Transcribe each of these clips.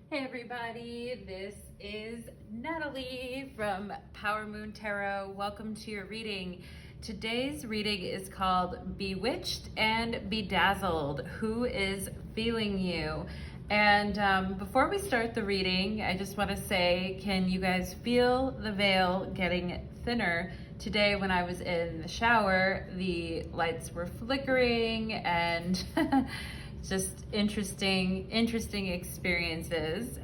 Hey everybody, this is Natalie from Power Moon Tarot. Welcome to your reading. Today's reading is called Bewitched and Bedazzled. Who is feeling you? And before we start the reading, I just want to say, can you guys feel the veil getting thinner? Today when I was in the shower, the lights were flickering and just interesting experiences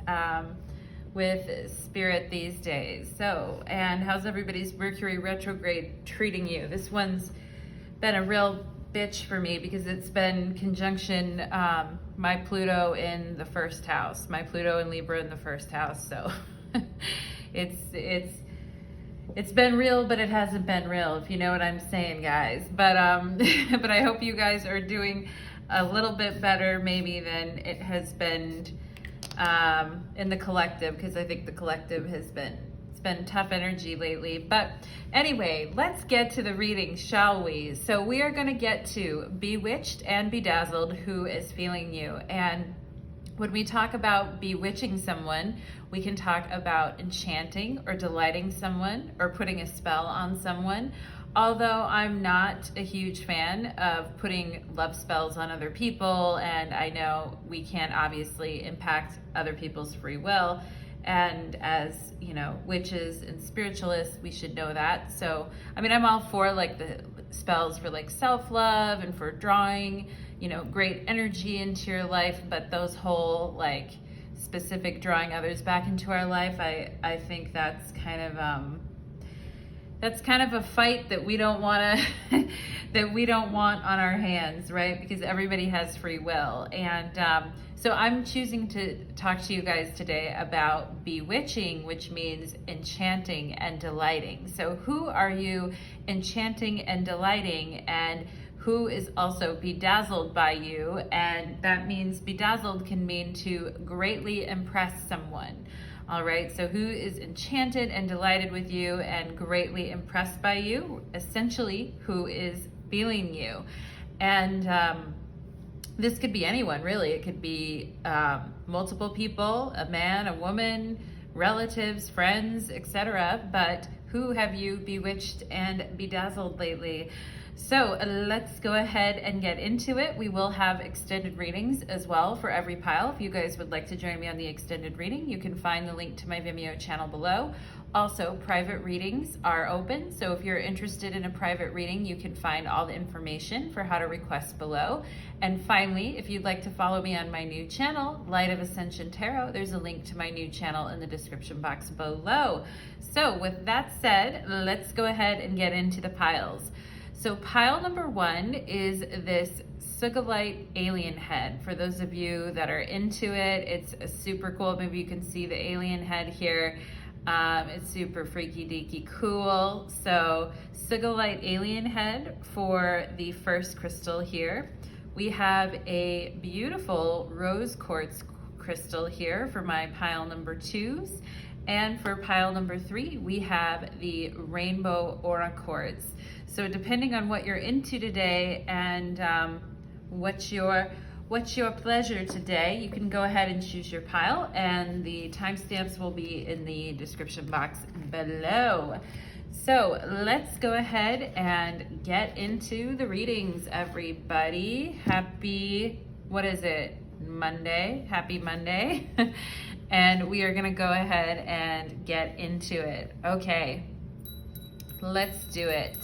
with spirit these days. So, and how's everybody's Mercury retrograde treating you? This one's been a real bitch for me because it's been conjunction my Pluto in the first house, my Pluto and Libra in the first house. So it's been real, but it hasn't been real, if you know what I'm saying, guys. But but I hope you guys are doing a little bit better maybe than it has been in the collective, because I think the collective has been, it's been tough energy lately. But anyway, let's get to the reading, shall we? So we are going to get to Bewitched and Bedazzled, who is feeling you. And when we talk about bewitching someone, we can talk about enchanting or delighting someone or putting a spell on someone. Although I'm not a huge fan of putting love spells on other people, and I know we can't obviously impact other people's free will, and as you know, witches and spiritualists, we should know that. So I mean, I'm all for like the spells for like self-love and for drawing, you know, great energy into your life, but those whole like specific drawing others back into our life, I think that's kind of a fight that we don't want to that we don't want on our hands, right? Because everybody has free will. And so I'm choosing to talk to you guys today about bewitching, which means enchanting and delighting. So who are you enchanting and delighting, and who is also bedazzled by you? And that means bedazzled can mean to greatly impress someone. All right, so who is enchanted and delighted with you and greatly impressed by you? Essentially, who is feeling you? And this could be anyone, really. It could be multiple people, a man, a woman, relatives, friends, etc. But who have you bewitched and bedazzled lately? So let's go ahead and get into it. We will have extended readings as well for every pile. If you guys would like to join me on the extended reading, you can find the link to my Vimeo channel below. Also, private readings are open. So if you're interested in a private reading, you can find all the information for how to request below. And finally, if you'd like to follow me on my new channel, Light of Ascension Tarot, there's a link to my new channel in the description box below. So with that said, let's go ahead and get into the piles. So pile number one is this Sugilite alien head. For those of you that are into it, it's super cool. Maybe you can see the alien head here. It's super freaky deaky cool. So Sugilite alien head for the first crystal here. We have a beautiful rose quartz crystal here for my pile number twos. And for pile number three, we have the rainbow aura quartz. So depending on what you're into today and what's your pleasure today, you can go ahead and choose your pile, and the timestamps will be in the description box below. So let's go ahead and get into the readings, everybody. Happy, what is it? Monday. Happy Monday. And we are gonna go ahead and get into it. Okay, let's do it.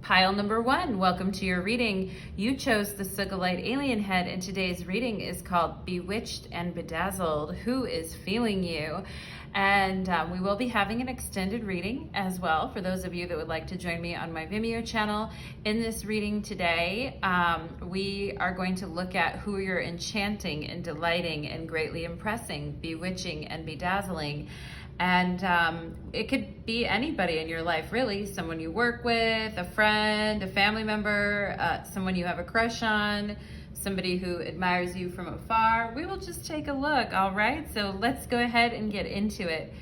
Pile number one, welcome to your reading. You chose the Sugilite alien head, and today's reading is called Bewitched and Bedazzled. Who is feeling you? And we will be having an extended reading as well for those of you that would like to join me on my Vimeo channel. In this reading today, we are going to look at who you're enchanting and delighting and greatly impressing, bewitching and bedazzling. And it could be anybody in your life, really. Someone you work with, a friend, a family member, someone you have a crush on, somebody who admires you from afar. We will just take a look, all right? So let's go ahead and get into it.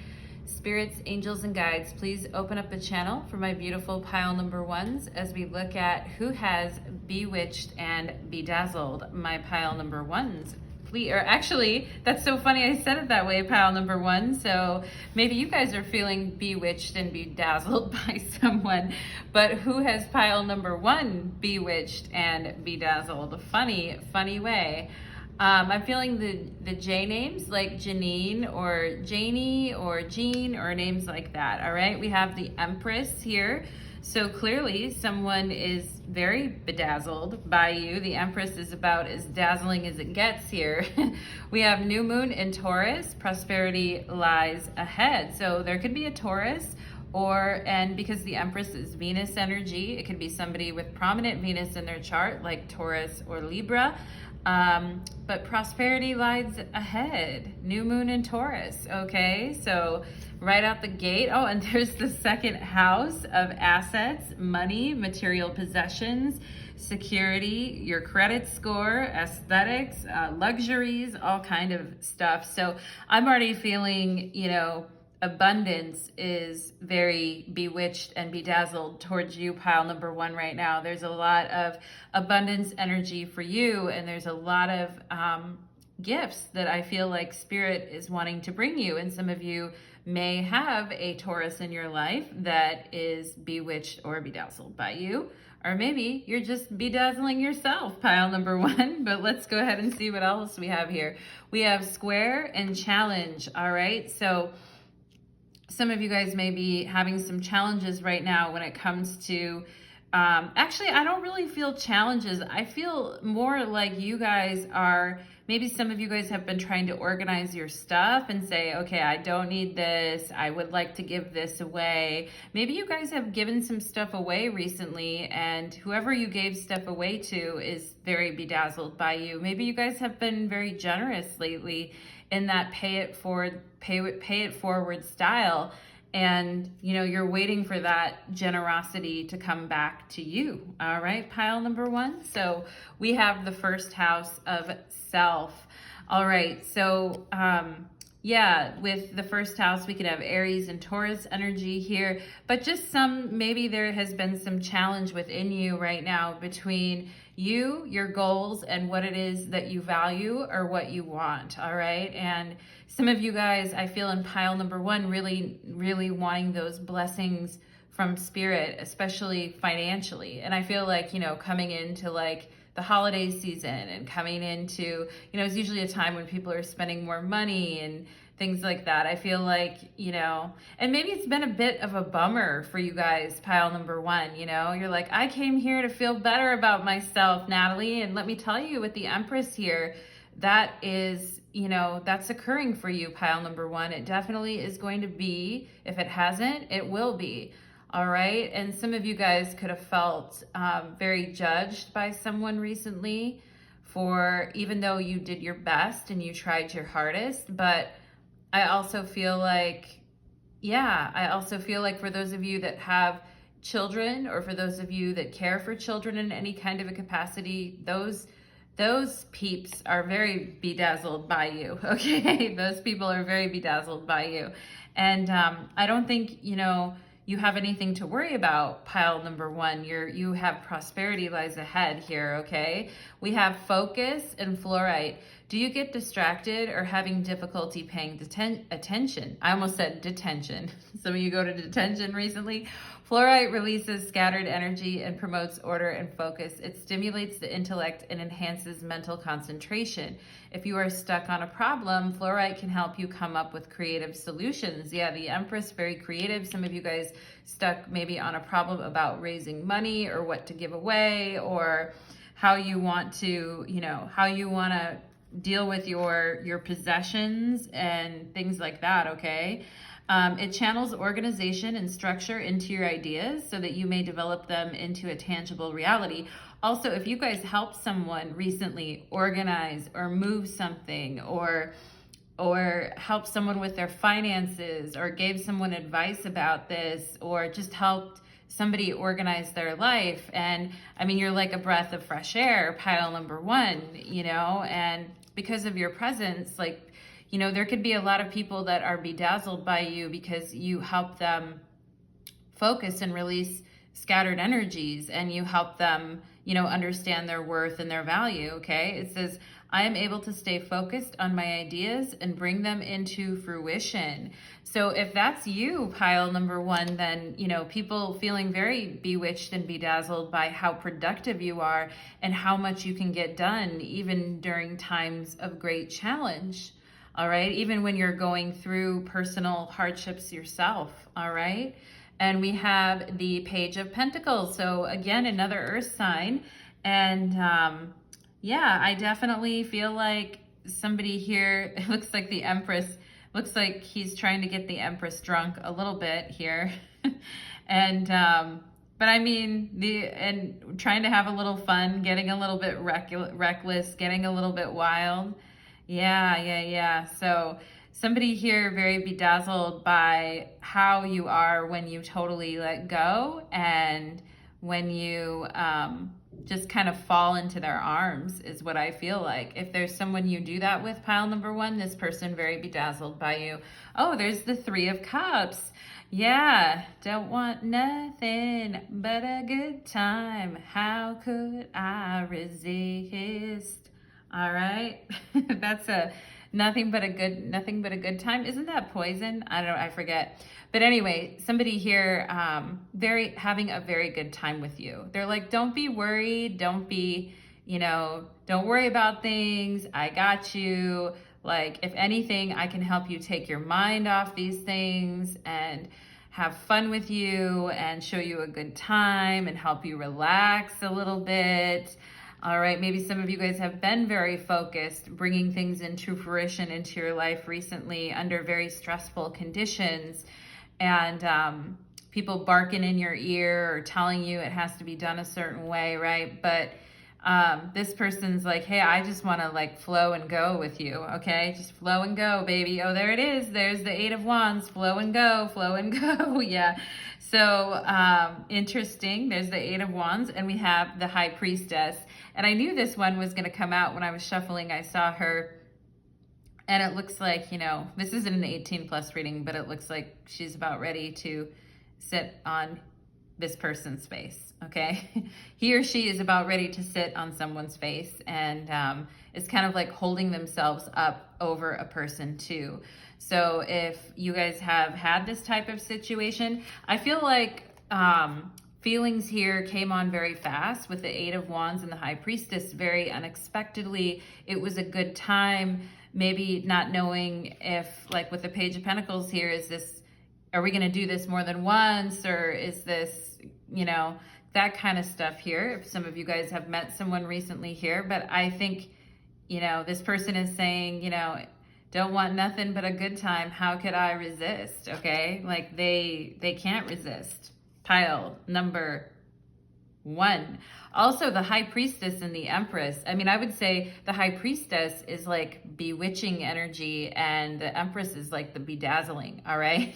Spirits, angels, and guides, please open up the channel for my beautiful pile number ones as we look at who has bewitched and bedazzled my pile number ones. Or actually, that's so funny I said it that way, pile number one. So maybe you guys are feeling bewitched and bedazzled by someone, but who has pile number one bewitched and bedazzled? Funny way. I'm feeling the J names like Janine or Janie or Jean or names like that. All right, we have the Empress here. So clearly someone is very bedazzled by you. The Empress is about as dazzling as it gets here. We have new moon in Taurus. Prosperity lies ahead. So there could be a Taurus and because the Empress is Venus energy, it could be somebody with prominent Venus in their chart like Taurus or Libra. But prosperity lies ahead. New moon in Taurus. Okay, so right out the gate. Oh, and there's the second house of assets, money, material possessions, security, your credit score, aesthetics, luxuries, all kind of stuff. So I'm already feeling, abundance is very bewitched and bedazzled towards you, pile number one, right now. There's a lot of abundance energy for you, and there's a lot of gifts that I feel like Spirit is wanting to bring you. And some of you may have a Taurus in your life that is bewitched or bedazzled by you. Or maybe you're just bedazzling yourself, pile number one. But let's go ahead and see what else we have here. We have square and challenge. All right, so some of you guys may be having some challenges right now when it comes to, actually, I don't really feel challenges. I feel more like you guys are, maybe some of you guys have been trying to organize your stuff and say, okay, I don't need this. I would like to give this away. Maybe you guys have given some stuff away recently, and whoever you gave stuff away to is very bedazzled by you. Maybe you guys have been very generous lately in that pay it forward style, and you're waiting for that generosity to come back to you. All right, pile number one. So we have the first house of self. All right, so with the first house, we could have Aries and Taurus energy here, but just maybe there has been some challenge within you right now between you, your goals, and what it is that you value or what you want. All right, and some of you guys, I feel in pile number one, really, really wanting those blessings from Spirit, especially financially. And I feel like, coming into like the holiday season and coming into, it's usually a time when people are spending more money and things like that. I feel like, and maybe it's been a bit of a bummer for you guys, pile number one, you're like, I came here to feel better about myself, Natalie. And let me tell you, with the Empress here, that is, that's occurring for you, pile number one. It definitely is going to be. If it hasn't, it will be. All right. And some of you guys could have felt very judged by someone recently for, even though you did your best and you tried your hardest. But I also feel like, for those of you that have children, or for those of you that care for children in any kind of a capacity, those peeps are very bedazzled by you. Okay. Those people are very bedazzled by you. And I don't think, you have anything to worry about, pile number one. You have prosperity lies ahead here, okay? We have focus and fluorite. Do you get distracted or having difficulty paying attention? I almost said detention. Some of you go to detention recently. Fluorite releases scattered energy and promotes order and focus. It stimulates the intellect and enhances mental concentration. If you are stuck on a problem, fluorite can help you come up with creative solutions. Yeah, the Empress, very creative. Some of you guys stuck maybe on a problem about raising money or what to give away, or how you want to, deal with your possessions and things like that, okay? It channels organization and structure into your ideas so that you may develop them into a tangible reality. Also, if you guys helped someone recently organize or move something, or help someone with their finances, or gave someone advice about this, or just helped somebody organize their life, and I mean, you're like a breath of fresh air, pile number one, and because of your presence, like, you know, there could be a lot of people that are bedazzled by you because you help them focus and release scattered energies, and you help them, you know, understand their worth and their value. Okay. It says, I am able to stay focused on my ideas and bring them into fruition. So if that's you, pile number one, then, you know, people feeling very bewitched and bedazzled by how productive you are and how much you can get done, even during times of great challenge. All right. Even when you're going through personal hardships yourself. All right. And we have the Page of Pentacles. So again, another earth sign. And yeah, I definitely feel like somebody here, it looks like the Empress, looks like he's trying to get the Empress drunk a little bit here. And, but I mean, and trying to have a little fun, getting a little bit reckless, getting a little bit wild. Yeah. So somebody here very bedazzled by how you are when you totally let go and when you just kind of fall into their arms is what I feel like. If there's someone you do that with, pile number one, this person very bedazzled by you. Oh, there's the Three of Cups. Yeah, don't want nothing but a good time. How could I resist? All right, that's a nothing but a good time. Isn't that Poison? I don't know, I forget. But anyway, somebody here having a very good time with you. They're like, don't be worried, don't be, you know, don't worry about things. I got you. Like, if anything, I can help you take your mind off these things and have fun with you and show you a good time and help you relax a little bit. All right, maybe some of you guys have been very focused, bringing things into fruition into your life recently under very stressful conditions, and people barking in your ear or telling you it has to be done a certain way, right? But this person's like, hey, I just want to like flow and go with you, okay? Just flow and go, baby. Oh, there it is. There's the Eight of Wands. Flow and go, flow and go. Yeah. So interesting. There's the Eight of Wands, and we have the High Priestess. And I knew this one was going to come out when I was shuffling. I saw her, and it looks like, you know, this isn't an 18 plus reading, but it looks like she's about ready to sit on this person's face, okay? He or she is about ready to sit on someone's face, and it's kind of like holding themselves up over a person too. So if you guys have had this type of situation, I feel like feelings here came on very fast with the Eight of Wands and the High Priestess very unexpectedly. It was a good time, maybe not knowing if, like with the Page of Pentacles here, is this, are we going to do this more than once, or is this, you know, that kind of stuff here. If some of you guys have met someone recently here, but I think, you know, this person is saying, you know, don't want nothing but a good time. How could I resist? Okay. Like they can't resist. Pile number one. Also, the High Priestess and the Empress. I mean, I would say the High Priestess is like bewitching energy, and the Empress is like the bedazzling. All right.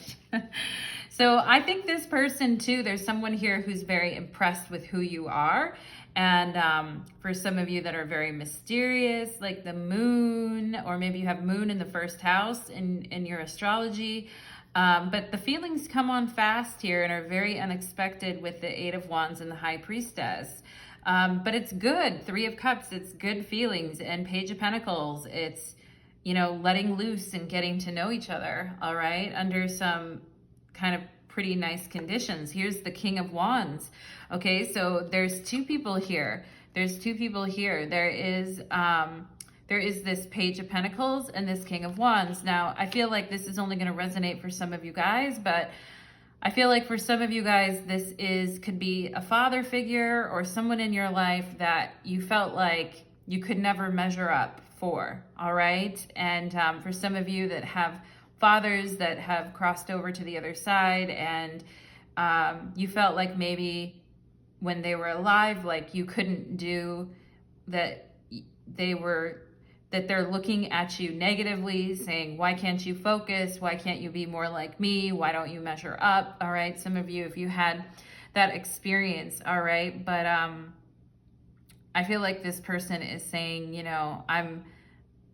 So I think this person too, there's someone here who's very impressed with who you are. And for some of you that are very mysterious, like the moon, or maybe you have moon in the first house in your astrology. But the feelings come on fast here and are very unexpected with the Eight of Wands and the High Priestess. But it's good. Three of Cups, it's good feelings. And Page of Pentacles, it's, you know, letting loose and getting to know each other, all right, under some kind of pretty nice conditions. Here's the King of Wands. Okay, so there's two people here. There's two people here. There is this Page of Pentacles and this King of Wands. Now, I feel like this is only going to resonate for some of you guys, but I feel like for some of you guys, could be a father figure or someone in your life that you felt like you could never measure up for, all right? And for some of you that have fathers that have crossed over to the other side, and you felt like maybe when they were alive, like you couldn't do that, they're looking at you negatively, saying, why can't you focus? Why can't you be more like me? Why don't you measure up? All right, some of you, if you had that experience, all right, but I feel like this person is saying, you know,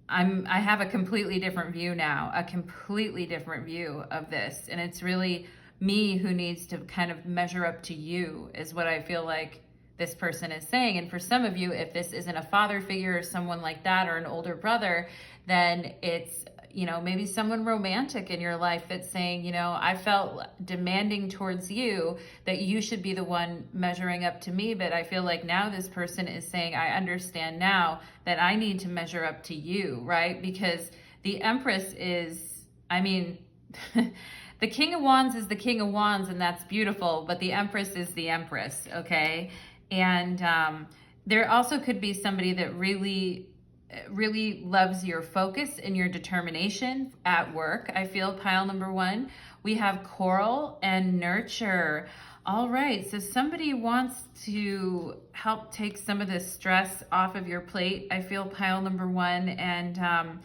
I have a completely different view now, a completely different view of this. And it's really me who needs to kind of measure up to you, is what I feel like this person is saying. And for some of you, if this isn't a father figure or someone like that, or an older brother, then it's, you know, maybe someone romantic in your life that's saying, you know, I felt demanding towards you that you should be the one measuring up to me. But I feel like now this person is saying, I understand now that I need to measure up to you, right? Because the Empress is, I mean, the King of Wands is the King of Wands, and that's beautiful, but the Empress is the Empress, okay? And there also could be somebody that really loves your focus and your determination at work. I feel pile number one. We have coral and nurture. All right, so somebody wants to help take some of the stress off of your plate. I feel pile number one, and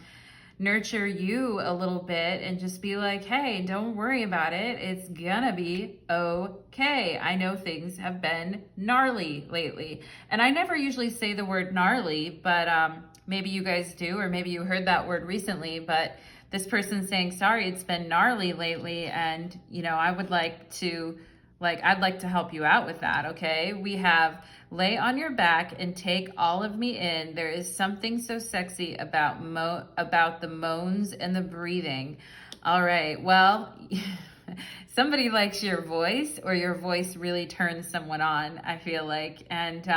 nurture you a little bit and just be like, hey, don't worry about it. It's gonna be okay. I know things have been gnarly lately. And I never usually say the word gnarly, but maybe you guys do, or maybe you heard that word recently, but this person's saying, sorry, it's been gnarly lately. And, you know, I would like to, I'd like to help you out with that, okay? We have lay on your back and take all of me in. There is something so sexy about the moans and the breathing. All right, well, somebody likes your voice, or your voice really turns someone on, I feel like. And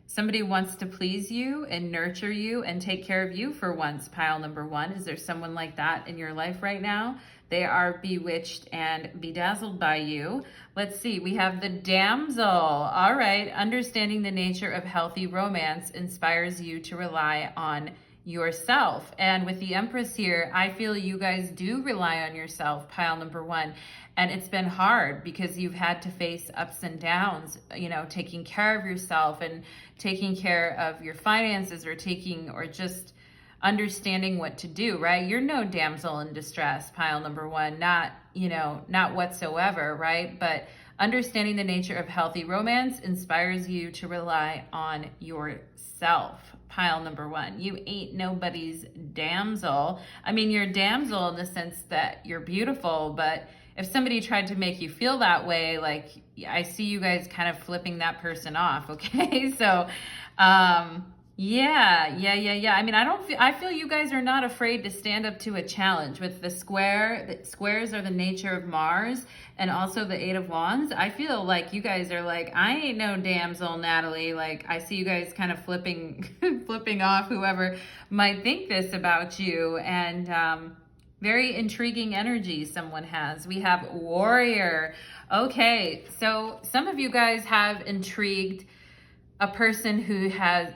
somebody wants to please you and nurture you and take care of you for once, pile number one. Is there someone like that in your life right now? They are bewitched and bedazzled by you. Let's see, we have the damsel. All right, understanding the nature of healthy romance inspires you to rely on yourself. And with the Empress here, I feel you guys do rely on yourself, pile number one. And it's been hard because you've had to face ups and downs, you know, taking care of yourself and taking care of your finances, or just understanding what to do, right? You're no damsel in distress, pile number one, not whatsoever, right? But understanding the nature of healthy romance inspires you to rely on yourself, pile number one. You ain't nobody's damsel. I mean, you're a damsel in the sense that you're beautiful, but if somebody tried to make you feel that way, like, I see you guys kind of flipping that person off, okay? So, yeah. I mean, I feel you guys are not afraid to stand up to a challenge. With the squares are the nature of Mars, and also the Eight of Wands. I feel like you guys are like, I ain't no damsel, Natalie. Like, I see you guys kind of flipping off whoever might think this about you. And, very intriguing energy someone has. We have warrior. Okay, so some of you guys have intrigued a person who has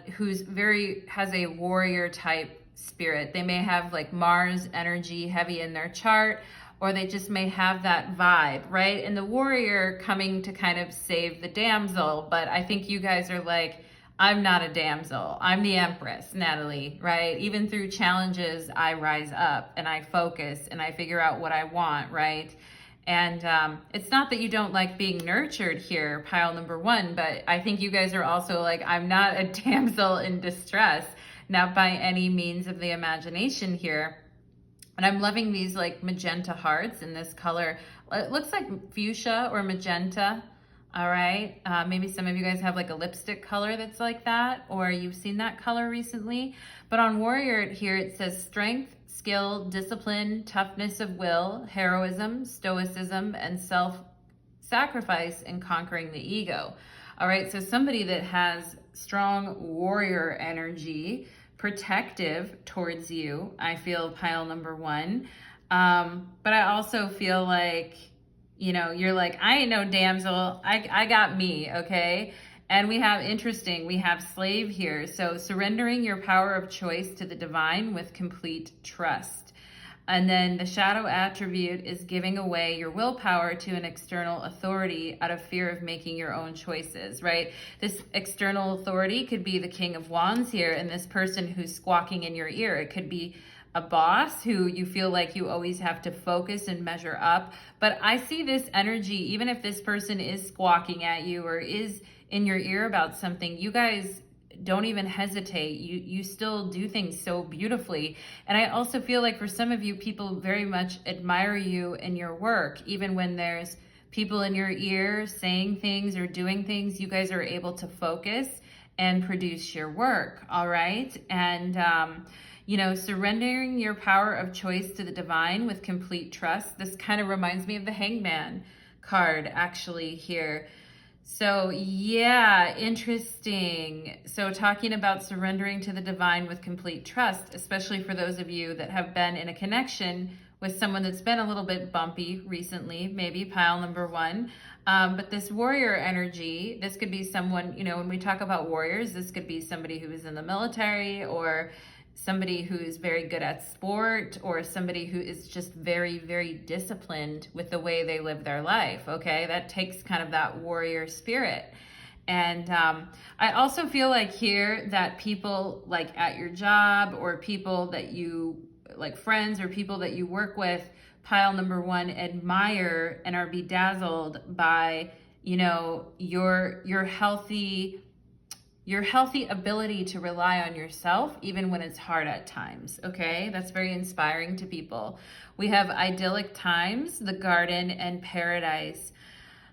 a warrior type spirit. They may have like Mars energy heavy in their chart, or they just may have that vibe, right? And the warrior coming to kind of save the damsel. But I think you guys are like, I'm not a damsel. I'm the Empress, Natalie, right? Even through challenges, I rise up and I focus and I figure out what I want, right? And it's not that you don't like being nurtured here, pile number one, but I think you guys are also like, I'm not a damsel in distress, not by any means of the imagination here. And I'm loving these like magenta hearts in this color. It looks like fuchsia or magenta. All right, maybe some of you guys have like a lipstick color that's like that, or you've seen that color recently. But on warrior here, it says strength, skill, discipline, toughness of will, heroism, stoicism, and self-sacrifice in conquering the ego. All right, so somebody that has strong warrior energy, protective towards you, I feel pile number one. But I also feel like, you know, you're like, I ain't no damsel. I got me, okay? And we have slave here. So surrendering your power of choice to the divine with complete trust. And then the shadow attribute is giving away your willpower to an external authority out of fear of making your own choices, right? This external authority could be the King of Wands here, and this person who's squawking in your ear. It could be a boss who you feel like you always have to focus and measure up. But I see this energy, even if this person is squawking at you or is in your ear about something, you guys don't even hesitate. You still do things so beautifully. And I also feel like for some of you, people very much admire you and your work. Even when there's people in your ear saying things or doing things, you guys are able to focus and produce your work, all right? And, you know, surrendering your power of choice to the divine with complete trust. This kind of reminds me of the Hangman card actually here. So yeah, interesting. So talking about surrendering to the divine with complete trust, especially for those of you that have been in a connection with someone that's been a little bit bumpy recently, maybe pile number one. But this warrior energy, this could be someone, you know, when we talk about warriors, this could be somebody who is in the military, or somebody who is very good at sport, or somebody who is just very, very disciplined with the way they live their life, okay? That takes kind of that warrior spirit. And I also feel like here that people like at your job, or people that you, like friends or people that you work with, pile number one, admire and are bedazzled by, you know, your healthy ability to rely on yourself, even when it's hard at times, okay? That's very inspiring to people. We have idyllic times, the garden, and paradise.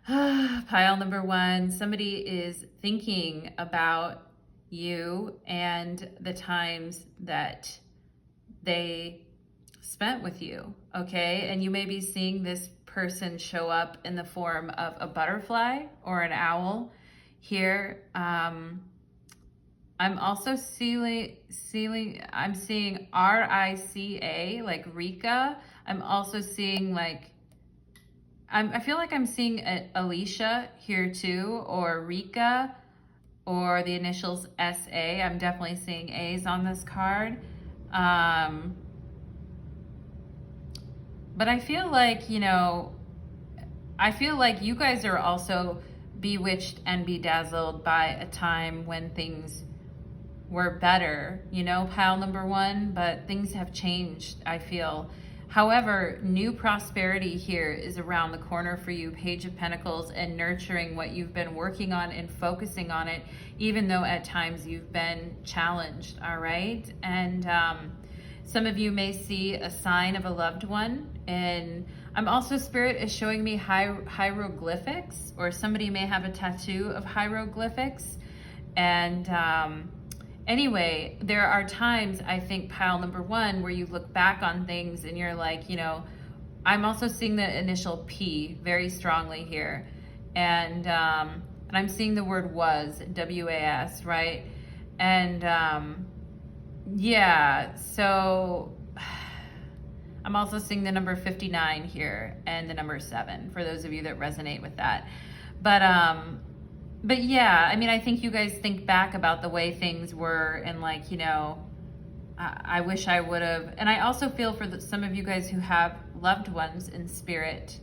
Pile number one, somebody is thinking about you and the times that they spent with you, okay? And you may be seeing this person show up in the form of a butterfly or an owl here. I'm also I'm seeing R-I-C-A, like Rika. I'm also seeing like, I feel like I'm seeing Alicia here too, or Rika, or the initials S-A. I'm definitely seeing A's on this card. But I feel like, you know, I feel like you guys are also bewitched and bedazzled by a time when things were better, you know, pile number one, but things have changed, I feel. However, new prosperity here is around the corner for you, Page of Pentacles, and nurturing what you've been working on and focusing on it, even though at times you've been challenged, all right? And some of you may see a sign of a loved one, and I'm also, Spirit is showing me hieroglyphics, or somebody may have a tattoo of hieroglyphics. And anyway, there are times, I think, pile number one, where you look back on things and you're like, you know, I'm also seeing the initial P very strongly here. And I'm seeing the word was, W-A-S, right? And yeah, so I'm also seeing the number 59 here and the number 7 for those of you that resonate with that. But yeah, I mean, I think you guys think back about the way things were, and like, you know, I wish I would have. And I also feel for some of you guys who have loved ones in spirit,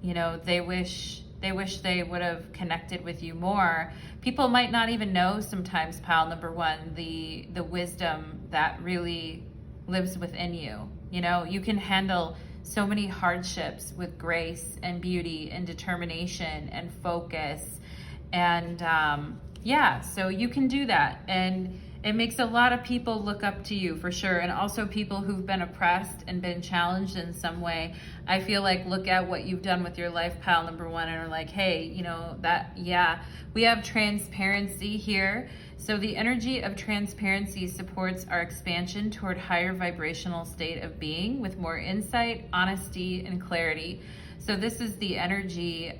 you know, they wish they would have connected with you more. People might not even know sometimes, pile number one, the wisdom that really lives within you. You know, you can handle so many hardships with grace and beauty and determination and focus. And yeah, so you can do that. And it makes a lot of people look up to you for sure. And also people who've been oppressed and been challenged in some way. I feel like look at what you've done with your life, pile number one, and are like, hey, you know, that, yeah, we have transparency here. So the energy of transparency supports our expansion toward higher vibrational state of being with more insight, honesty, and clarity. So this is the energy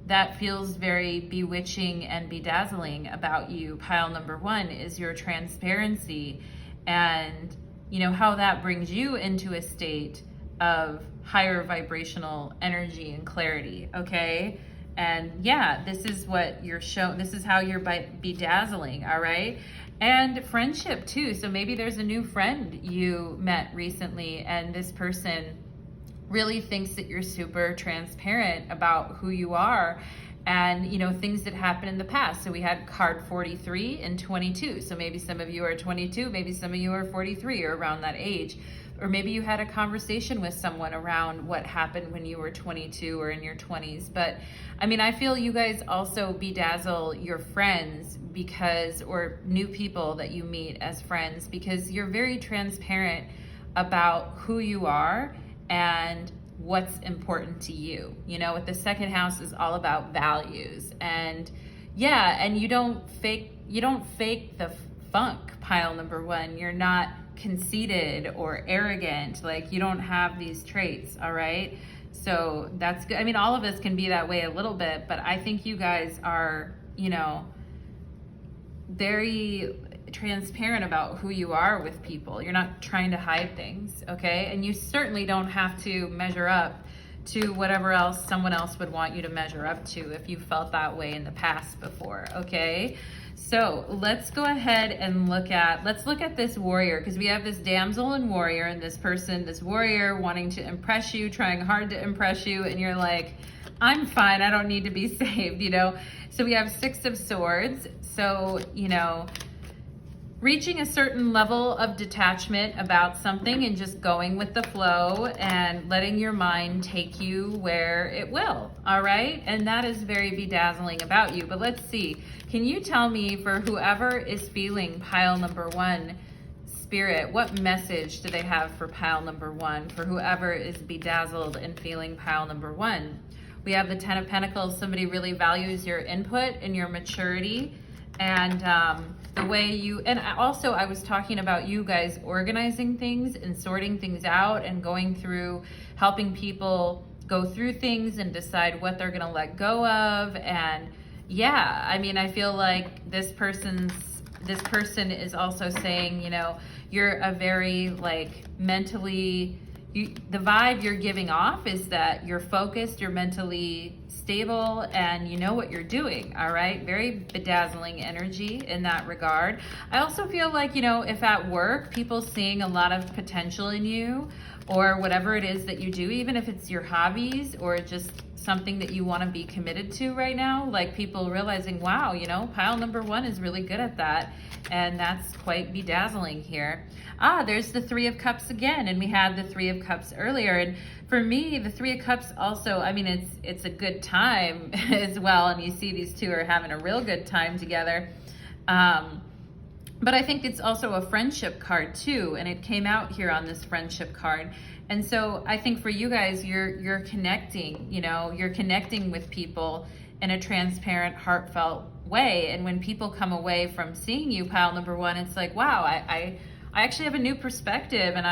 that feels very bewitching and bedazzling about you. Pile number one is your transparency, and you know how that brings you into a state of higher vibrational energy and clarity, okay? And yeah, this is what you're showing. This is how you're bedazzling, all right? And friendship too. So maybe there's a new friend you met recently, and this person really thinks that you're super transparent about who you are. and, you know, things that happened in the past. So we had card 43 and 22. So maybe some of you are 22, maybe some of you are 43 or around that age. Or maybe you had a conversation with someone around what happened when you were 22 or in your 20s. But I mean, I feel you guys also bedazzle your friends because, or new people that you meet as friends, because you're very transparent about who you are and what's important to you. You know, with the second house is all about values. And yeah, and you don't fake the funk, pile number one. You're not conceited or arrogant. Like, you don't have these traits, all right? So that's good. I mean, all of us can be that way a little bit, but I think you guys are, you know, very transparent about who you are with people. You're not trying to hide things, okay? And you certainly don't have to measure up to whatever else someone else would want you to measure up to if you felt that way in the past before, okay? So let's go ahead and look at this warrior, because we have this damsel and warrior, and this person, this warrior wanting to impress you, trying hard to impress you, and you're like, I'm fine, I don't need to be saved, you know? So we have 6 of Swords. So, you know, reaching a certain level of detachment about something and just going with the flow and letting your mind take you where it will, all right? And that is very bedazzling about you. But let's see, can you tell me, for whoever is feeling pile number one, Spirit, what message do they have for pile number one, for whoever is bedazzled and feeling pile number one? We have the 10 of Pentacles. Somebody really values your input and your maturity, and the way you, and also I was talking about you guys organizing things and sorting things out and going through, helping people go through things and decide what they're gonna let go of. And yeah, I mean, I feel like this person is also saying, you know, you're a very like mentally, the vibe you're giving off is that you're focused, you're mentally stable, and you know what you're doing, all right? Very bedazzling energy in that regard. I also feel like, you know, if at work, people seeing a lot of potential in you, or whatever it is that you do, even if it's your hobbies or just something that you want to be committed to right now, like people realizing, wow, you know, pile number one is really good at that. And that's quite bedazzling here. There's the 3 of Cups again, and we had the 3 of Cups earlier. And for me, the 3 of Cups also, I mean, it's a good time as well. And you see these two are having a real good time together. But I think it's also a friendship card too, and it came out here on this friendship card. And so I think for you guys, you're connecting, you know, you're connecting with people in a transparent, heartfelt way. And when people come away from seeing you, pile number one, it's like, wow, I actually have a new perspective, and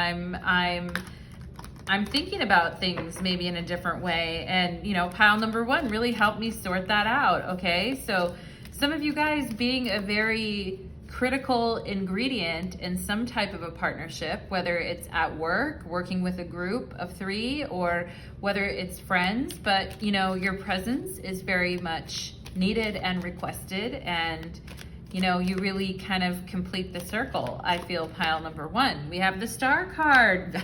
I'm thinking about things maybe in a different way. And, you know, pile number one really helped me sort that out, okay? So some of you guys being a very critical ingredient in some type of a partnership, whether it's at work, working with a group of 3, or whether it's friends, but you know, your presence is very much needed and requested, and you know, you really kind of complete the circle, I feel, pile number one. We have the Star card.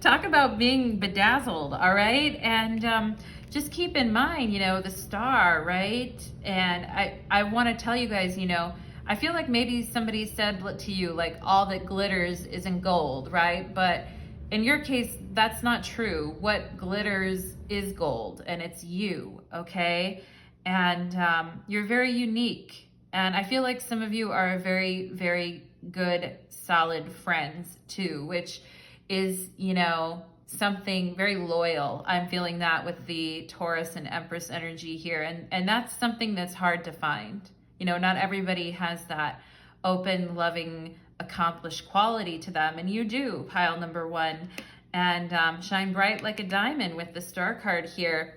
Talk about being bedazzled, all right? And just keep in mind, you know, the Star, right? And I want to tell you guys, you know, I feel like maybe somebody said to you, like, all that glitters isn't gold, right? But in your case, that's not true. What glitters is gold, and it's you, okay? And you're very unique. And I feel like some of you are very, very good, solid friends too, which is, you know, something very loyal. I'm feeling that with the Taurus and Empress energy here. And that's something that's hard to find. You know, not everybody has that open, loving, accomplished quality to them. And you do, pile number one. And shine bright like a diamond with the Star card here.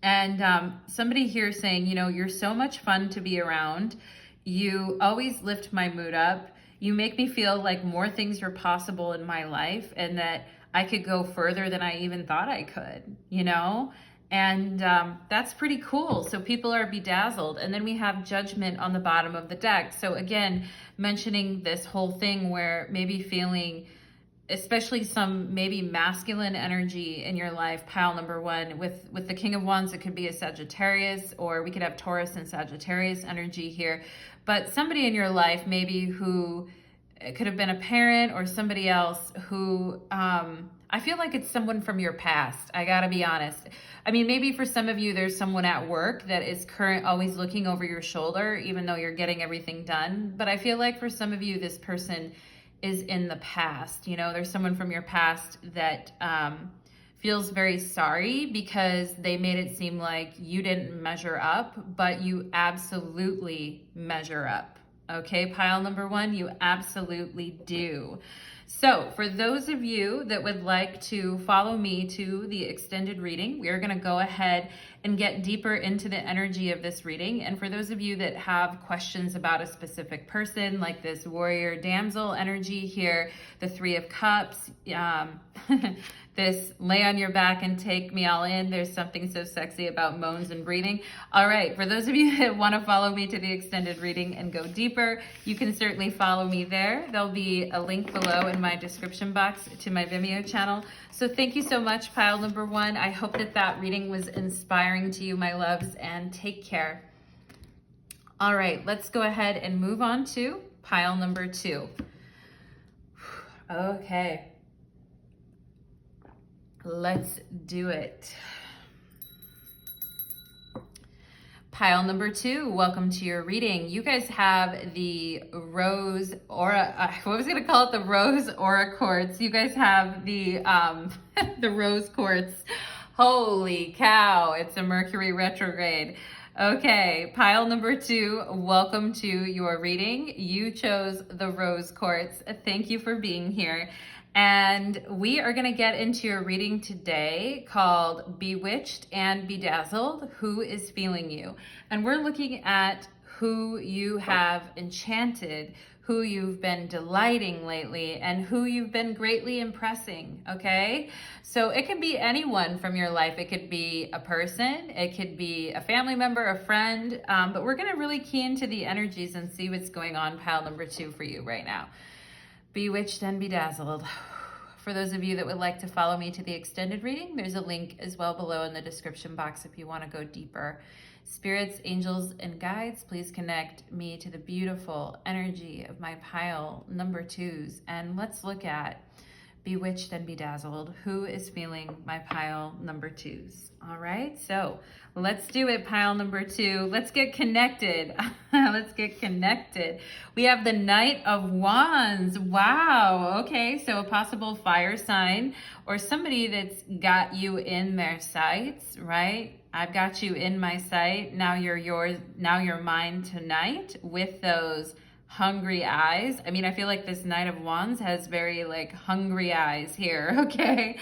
And somebody here saying, you know, you're so much fun to be around. You always lift my mood up. You make me feel like more things are possible in my life, and that I could go further than I even thought I could, you know? And that's pretty cool. So people are bedazzled. And then we have Judgment on the bottom of the deck. So again, mentioning this whole thing where maybe feeling especially some maybe masculine energy in your life, pile number one. With the King of Wands, it could be a Sagittarius, or we could have Taurus and Sagittarius energy here. But somebody in your life maybe who, it could have been a parent or somebody else who, I feel like it's someone from your past. I gotta be honest. I mean, maybe for some of you, there's someone at work that is always looking over your shoulder, even though you're getting everything done. But I feel like for some of you, this person is in the past. You know, there's someone from your past that feels very sorry because they made it seem like you didn't measure up, but you absolutely measure up. Okay, pile number one, you absolutely do. So for those of you that would like to follow me to the extended reading, we are going to go ahead and get deeper into the energy of this reading. And for those of you that have questions about a specific person, like this warrior damsel energy here, the Three of Cups, this lay on your back and take me all in. There's something so sexy about moans and breathing. All right, for those of you that want to follow me to the extended reading and go deeper, you can certainly follow me there. There'll be a link below in my description box to my Vimeo channel. So thank you so much, pile number one. I hope that that reading was inspiring to you, my loves, and take care. All right, let's go ahead and move on to pile number two. Okay. Let's do it. Pile number two, welcome to your reading. You guys have the Rose Aura, I was gonna call it the Rose Aura Quartz. You guys have the the Rose Quartz. Holy cow, it's a Mercury retrograde. Okay, pile number two, welcome to your reading. You chose the Rose Quartz. Thank you for being here. And we are going to get into your reading today called Bewitched and Bedazzled, Who is Feeling You? And we're looking at who you have enchanted, who you've been delighting lately, and who you've been greatly impressing, okay? So it could be anyone from your life. It could be a person, it could be a family member, a friend, but we're going to really key into the energies and see what's going on, pile number two, for you right now. Bewitched and Bedazzled. For those of you that would like to follow me to the extended reading, there's a link as well below in the description box if you want to go deeper. Spirits, angels, and guides, please connect me to the beautiful energy of my pile number twos. And let's look at Bewitched and Bedazzled. Who is feeling my pile number twos? All right, so let's do it, pile number two. Let's get connected. Let's get connected. We have the Knight of Wands. Wow, okay, so a possible fire sign or somebody that's got you in their sights, right? I've got you in my sight. Now you're yours. Now you're mine tonight with those hungry eyes. I mean, I feel like this Knight of Wands has very like hungry eyes here, okay?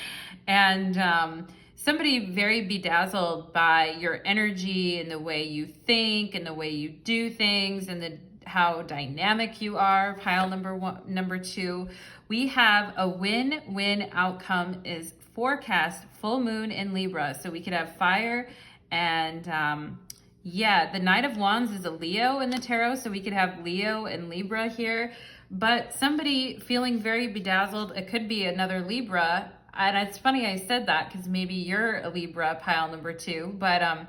And somebody very bedazzled by your energy and the way you think and the way you do things and how dynamic you are. Pile number two, we have a win-win outcome is forecast full moon in Libra. So we could have fire and yeah, the Knight of Wands is a Leo in the tarot, so we could have Leo and Libra here. But somebody feeling very bedazzled, it could be another Libra. And it's funny I said that because maybe you're a Libra, pile number two. But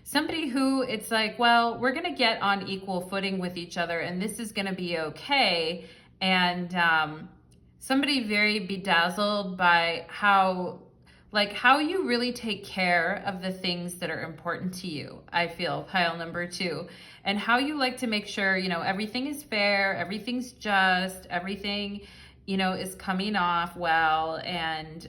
somebody who it's like, well, we're going to get on equal footing with each other and this is going to be okay. And somebody very bedazzled by how you really take care of the things that are important to you, I feel, pile number two. And how you like to make sure, you know, everything is fair, everything's just, everything, you know, is coming off well. And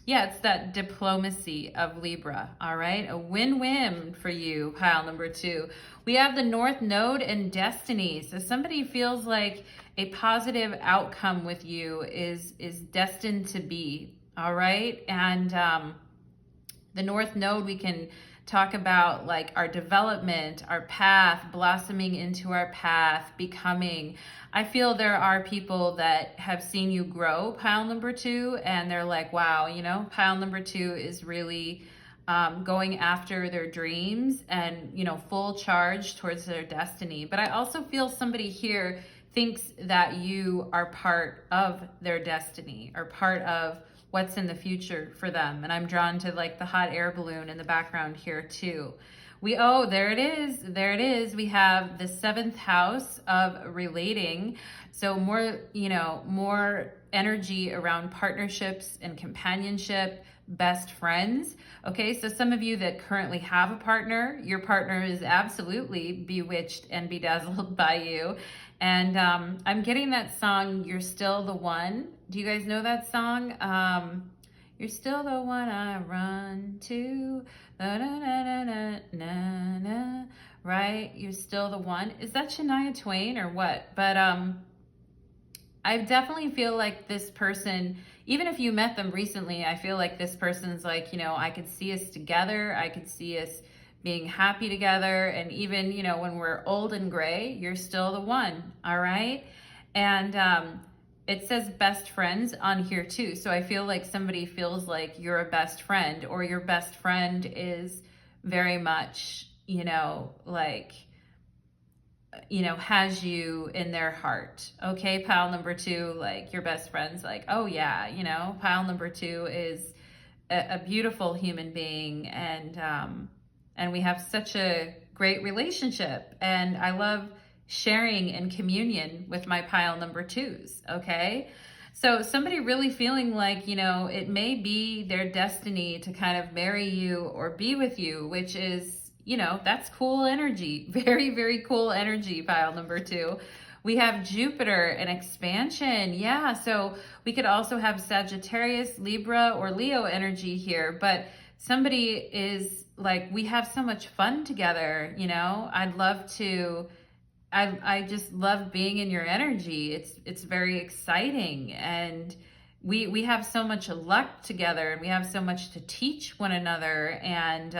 yeah, it's that diplomacy of Libra, all right? A win-win for you, pile number two. We have the North Node and Destiny. So somebody feels like a positive outcome with you is destined to be. All right, and the North Node, we can talk about like our development, our path, blossoming into our path, becoming. I feel there are people that have seen you grow, pile number two, and they're like, wow, you know, pile number two is really going after their dreams and, you know, full charge towards their destiny. But I also feel somebody here thinks that you are part of their destiny or part of what's in the future for them. And I'm drawn to like the hot air balloon in the background here too. There it is. There it is. We have the 7th house of relating. So more, more energy around partnerships and companionship, best friends. Okay, so some of you that currently have a partner, your partner is absolutely bewitched and bedazzled by you. And I'm getting that song, You're Still the One. Do you guys know that song? You're still the one I run to. Na, na, na, na, na, na, right? You're still the one. Is that Shania Twain or what? But I definitely feel like this person, even if you met them recently, I feel like this person's like, I could see us together. I could see us being happy together. And even, when we're old and gray, you're still the one. All right. And it says best friends on here too. So I feel like somebody feels like you're a best friend, or your best friend is very much, has you in their heart. Okay, pile number 2, like your best friend's like, oh yeah, pile number 2 is a beautiful human being, and we have such a great relationship, and I love sharing and communion with my pile number 2s. Okay, so somebody really feeling like, it may be their destiny to kind of marry you or be with you, which is, that's cool energy. Very, very cool energy, pile number 2. We have Jupiter and expansion. Yeah, so we could also have Sagittarius, Libra, or Leo energy here, but somebody is like, we have so much fun together, I'd love to, I just love being in your energy. It's very exciting, and we have so much luck together, and we have so much to teach one another, and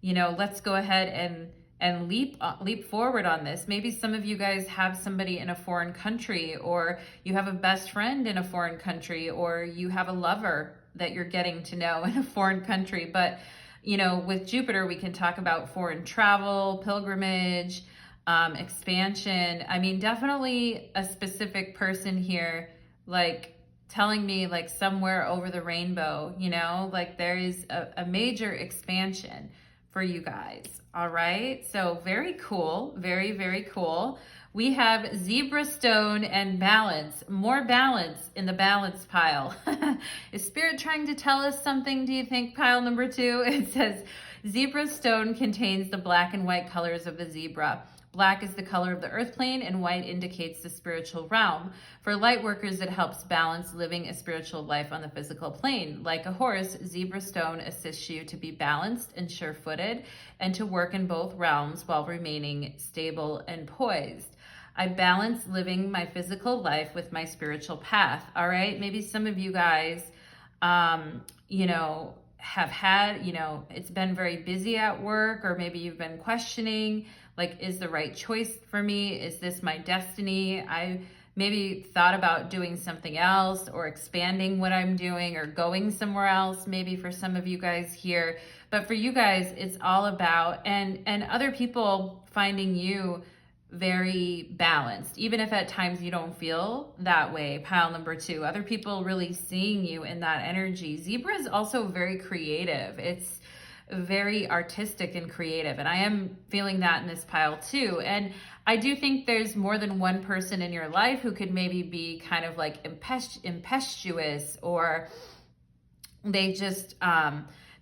let's go ahead and leap forward on this. Maybe some of you guys have somebody in a foreign country, or you have a best friend in a foreign country, or you have a lover that you're getting to know in a foreign country. But with Jupiter, we can talk about foreign travel, pilgrimage, expansion. I mean, definitely a specific person here, like telling me like somewhere over the rainbow, like there is a major expansion for you guys. All right, so very cool, very, very cool. We have zebra stone and balance, more balance in the balance pile. Is Spirit trying to tell us something, do you think, pile number 2? It says zebra stone contains the black and white colors of the zebra. Black is the color of the earth plane, and white indicates the spiritual realm. For light workers, it helps balance living a spiritual life on the physical plane. Like a horse, zebra stone assists you to be balanced and sure-footed, and to work in both realms while remaining stable and poised. I balance living my physical life with my spiritual path. All right, maybe some of you guys, have had, it's been very busy at work, or maybe you've been questioning, like, is the right choice for me? Is this my destiny? I maybe thought about doing something else, or expanding what I'm doing, or going somewhere else, maybe for some of you guys here. But for you guys, it's all about, and other people finding you very balanced, even if at times you don't feel that way, pile number 2. Other people really seeing you in that energy. Zebra is also very creative. It's very artistic and creative, and I am feeling that in this pile too. And I do think there's more than one person in your life who could maybe be kind of like impetuous, or they just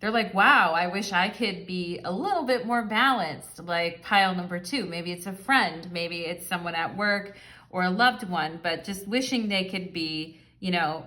they're like, wow, I wish I could be a little bit more balanced, like pile number 2. Maybe it's a friend, maybe it's someone at work, or a loved one, but just wishing they could be,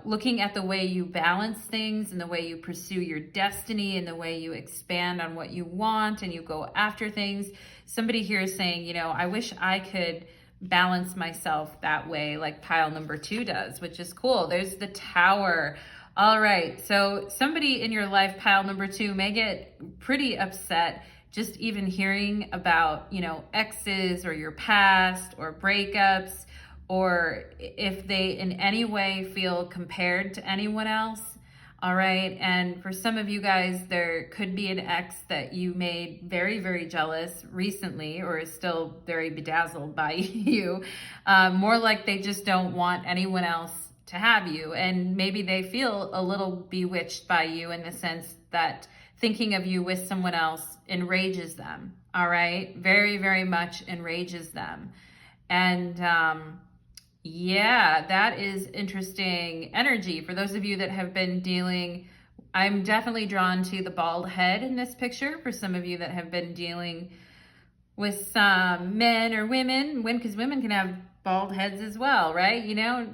looking at the way you balance things, and the way you pursue your destiny, and the way you expand on what you want, and you go after things. Somebody here is saying, I wish I could balance myself that way, like pile number 2 does, which is cool. There's the Tower. All right, so somebody in your life, pile number 2, may get pretty upset just even hearing about, exes, or your past, or breakups, or if they in any way feel compared to anyone else. All right. And for some of you guys, there could be an ex that you made very, very jealous recently, or is still very bedazzled by you. More like they just don't want anyone else to have you. And maybe they feel a little bewitched by you in the sense that thinking of you with someone else enrages them. All right. Very, very much enrages them. And, yeah, that is interesting energy. For those of you that have been dealing, I'm definitely drawn to the bald head in this picture. For some of you that have been dealing with some men or women, because women can have bald heads as well, right? You know,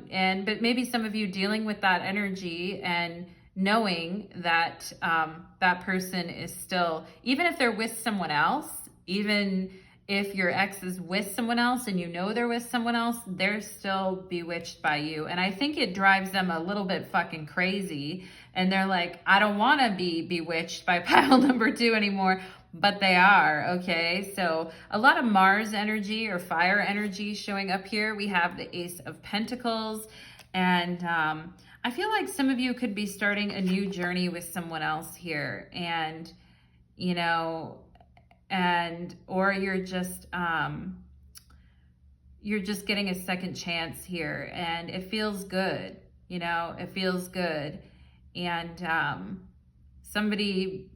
but maybe some of you dealing with that energy and knowing that that person is still, even if they're with someone else, even if your ex is with someone else and you know they're with someone else, they're still bewitched by you. And I think it drives them a little bit fucking crazy. And they're like, I don't want to be bewitched by pile number 2 anymore, but they are, okay? So a lot of Mars energy or fire energy showing up here. We have the Ace of Pentacles. And I feel like some of you could be starting a new journey with someone else here. And, you know, or you're just getting a second chance here, and it feels good, you know, it feels good. And somebody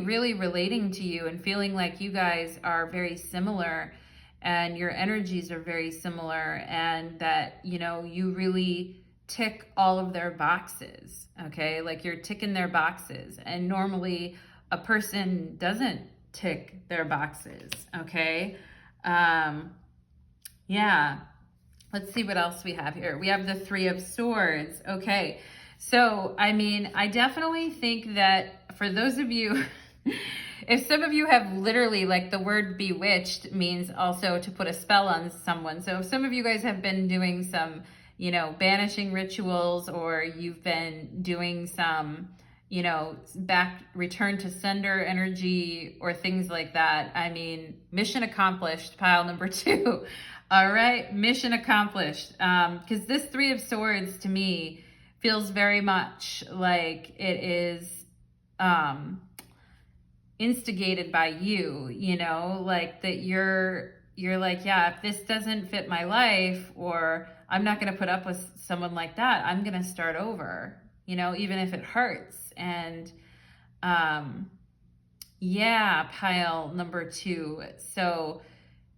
really relating to you and feeling like you guys are very similar and your energies are very similar, and that, you know, you really tick all of their boxes, okay? Like you're ticking their boxes, and normally a person doesn't tick their boxes, okay? Yeah, let's see what else we have here. We have the 3 of Swords, okay? So, I mean, I definitely think that for those of you, if some of you have literally, like the word bewitched means also to put a spell on someone. So if some of you guys have been doing some, you know, banishing rituals, or you've been doing some, you know, return to sender energy or things like that. I mean, mission accomplished, pile number 2. All right, mission accomplished. Because this 3 of Swords to me feels very much like it is instigated by you, you know, like that you're like, yeah, if this doesn't fit my life, or I'm not going to put up with someone like that, I'm going to start over, you know, even if it hurts. And yeah, pile number 2. So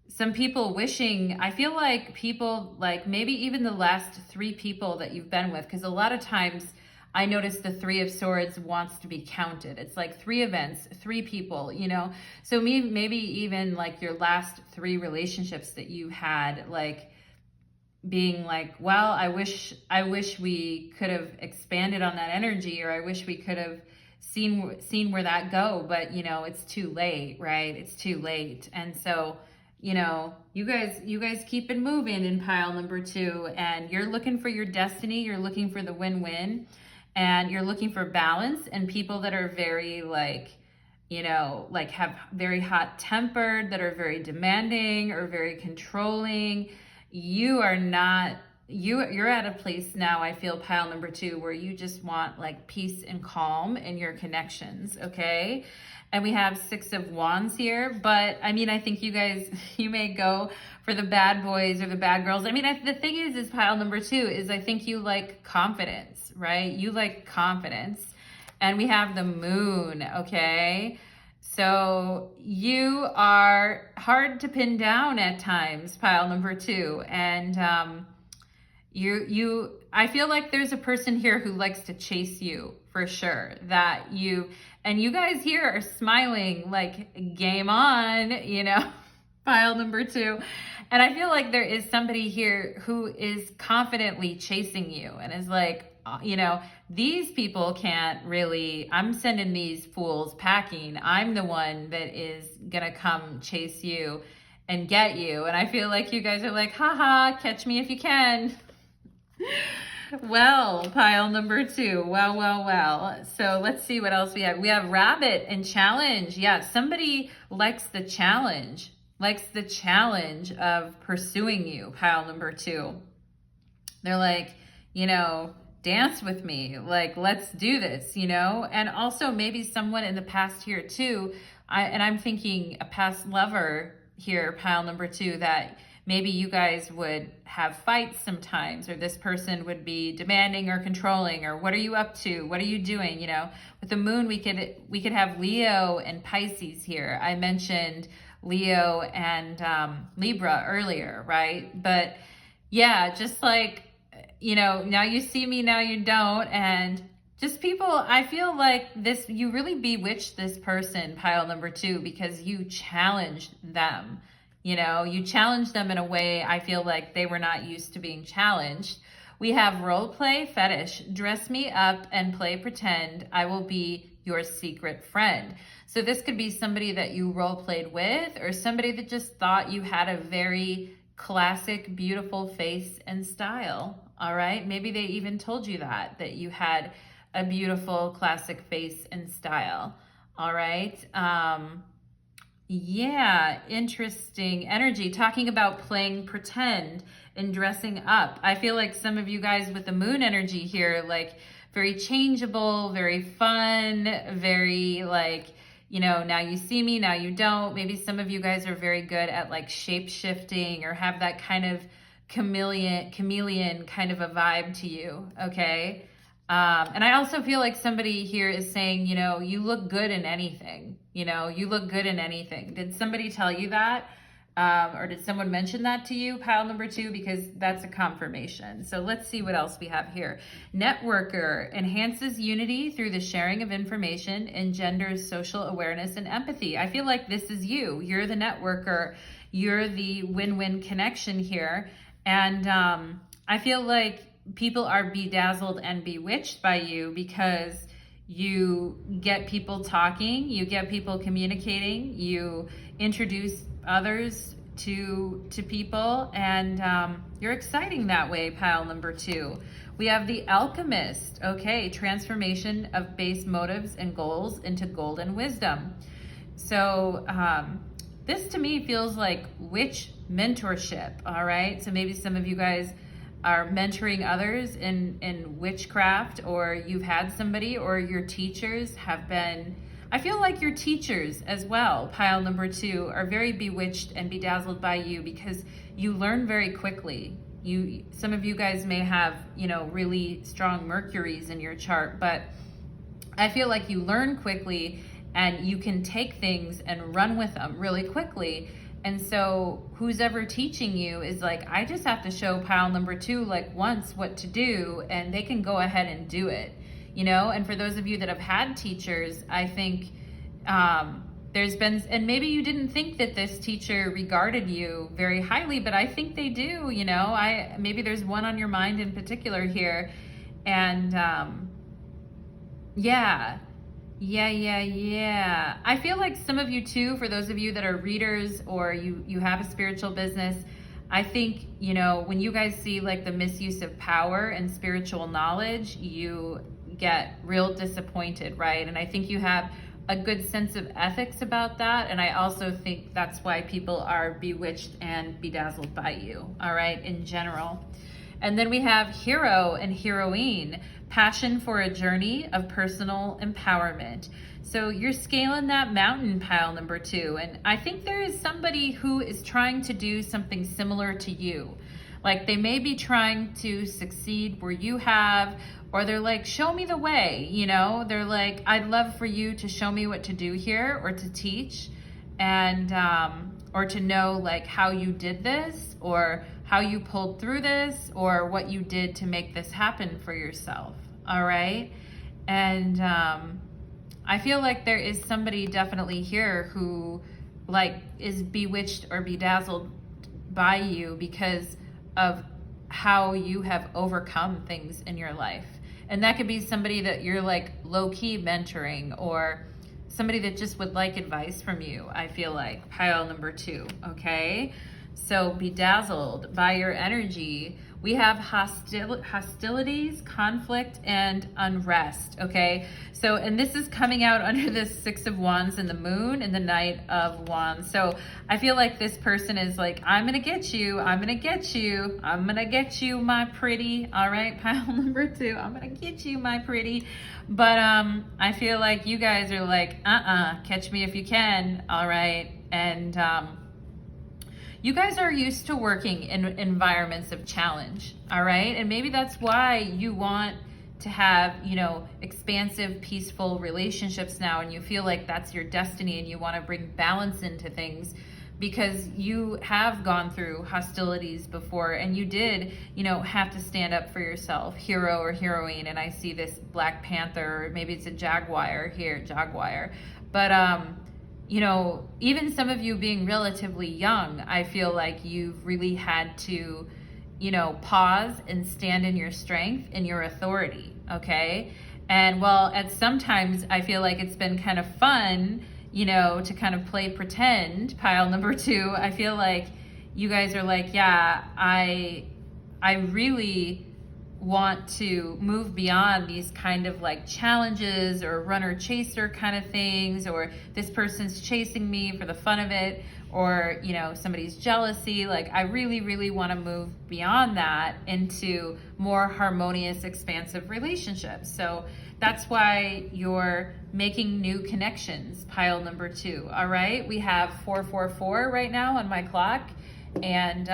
some people wishing, I feel like people, like maybe even the last 3 people that you've been with, because a lot of times I notice the 3 of Swords wants to be counted. It's like 3 events, 3 people, you know? So maybe even like your last 3 relationships that you had, like being like, well, I wish we could have expanded on that energy, or I wish we could have seen where that go, but you know, it's too late, right? It's too late. And so, you know, you guys keep it moving in pile number 2, and you're looking for your destiny, you're looking for the win-win, and you're looking for balance and people that are very like, you know, like have very hot tempered, that are very demanding or very controlling. You are not, you're at a place now, I feel, pile number 2, where you just want like peace and calm in your connections, okay? And we have 6 of Wands here, but I mean, I think you guys, you may go for the bad boys or the bad girls. I mean, the thing is pile number 2 is I think you like confidence, right? You like confidence. And we have the Moon, okay? So you are hard to pin down at times, pile number 2. And I feel like there's a person here who likes to chase you for sure, and you guys here are smiling like game on, you know, pile number 2. And I feel like there is somebody here who is confidently chasing you and is like, you know, these people can't really, I'm sending these fools packing. I'm the one that is gonna come chase you and get you. And I feel like you guys are like, haha, catch me if you can. Well, pile number 2. Well. So let's see what else we have. We have Rabbit and Challenge. Yeah, somebody likes the challenge of pursuing you, pile number 2. They're like, you know, dance with me, like, let's do this, you know? And also maybe someone in the past here too, I'm thinking a past lover here, pile number 2, that maybe you guys would have fights sometimes, or this person would be demanding or controlling, or what are you up to? What are you doing? You know, with the moon, we could have Leo and Pisces here. I mentioned Leo and Libra earlier, right? But yeah, just like, you know, now you see me, now you don't. And just people, I feel like this, you really bewitched this person, pile number 2, because you challenged them. You know, you challenged them in a way I feel like they were not used to being challenged. We have role play fetish. Dress me up and play pretend. I will be your secret friend. So this could be somebody that you role played with, or somebody that just thought you had a very classic, beautiful face and style. All right. Maybe they even told you that you had a beautiful classic face and style. All right. Yeah, interesting energy. Talking about playing pretend and dressing up. I feel like some of you guys with the moon energy here, like very changeable, very fun, very like, you know, now you see me, now you don't. Maybe some of you guys are very good at like shape shifting, or have that kind of chameleon kind of a vibe to you. Okay. And I also feel like somebody here is saying, you know, you look good in anything. You know, you look good in anything. Did somebody tell you that? Or did someone mention that to you, pile number 2? Because that's a confirmation. So let's see what else we have here. Networker enhances unity through the sharing of information, engenders social awareness and empathy. I feel like this is you. You're the networker. You're the win-win connection here. And I feel like people are bedazzled and bewitched by you, because you get people talking, you get people communicating, you introduce others to people, and you're exciting that way, pile number 2. We have the alchemist. Okay, transformation of base motives and goals into golden wisdom. So this to me feels like witch mentorship. All right, so maybe some of you guys are mentoring others in witchcraft, or you've had somebody, or your teachers have been, I feel like your teachers as well, pile number 2, are very bewitched and bedazzled by you, because you learn very quickly. Some of you guys may have, you know, really strong Mercuries in your chart, but I feel like you learn quickly and you can take things and run with them really quickly. And so who's ever teaching you is like, I just have to show pile number 2 like once what to do, and they can go ahead and do it, you know? And for those of you that have had teachers, I think there's been, and maybe you didn't think that this teacher regarded you very highly, but I think they do, you know? Maybe there's one on your mind in particular here. And yeah. I feel like some of you too, for those of you that are readers, or you have a spiritual business, I think, you know, when you guys see like the misuse of power and spiritual knowledge, you get real disappointed, right? And I think you have a good sense of ethics about that. And I also think that's why people are bewitched and bedazzled by you, all right, in general. And then we have hero and heroine, passion for a journey of personal empowerment. So you're scaling that mountain, pile number 2. And I think there is somebody who is trying to do something similar to you. Like they may be trying to succeed where you have, or they're like, show me the way, you know? They're like, I'd love for you to show me what to do here, or to teach, and or to know like how you did this, or how you pulled through this, or what you did to make this happen for yourself. All right. And I feel like there is somebody definitely here who like is bewitched or bedazzled by you because of how you have overcome things in your life. And that could be somebody that you're like low-key mentoring, or somebody that just would like advice from you, I feel like, pile number 2, okay? So bedazzled by your energy. We have hostilities, conflict, and unrest, okay? So, and this is coming out under this Six of Wands and the Moon and the Knight of Wands. So I feel like this person is like, I'm gonna get you, I'm gonna get you, I'm gonna get you, my pretty. All right, pile number 2, I'm gonna get you, my pretty. But I feel like you guys are like, catch me if you can, all right? And you guys are used to working in environments of challenge, all right? And maybe that's why you want to have, you know, expansive, peaceful relationships now, and you feel like that's your destiny and you want to bring balance into things because you have gone through hostilities before and you did, you know, have to stand up for yourself, hero or heroine. And I see this Black Panther, or maybe it's a jaguar here, but you know, even some of you being relatively young, I feel like you've really had to, you know, pause and stand in your strength and your authority, okay? And well, at sometimes I feel like it's been kind of fun, you know, to kind of play pretend, pile number 2. I feel like you guys are like, yeah, I really want to move beyond these kind of like challenges or runner chaser kind of things, or this person's chasing me for the fun of it, or, you know, somebody's jealousy. Like, I really want to move beyond that into more harmonious, expansive relationships. So that's why you're making new connections, pile number 2. All right, we have 444 right now on my clock. And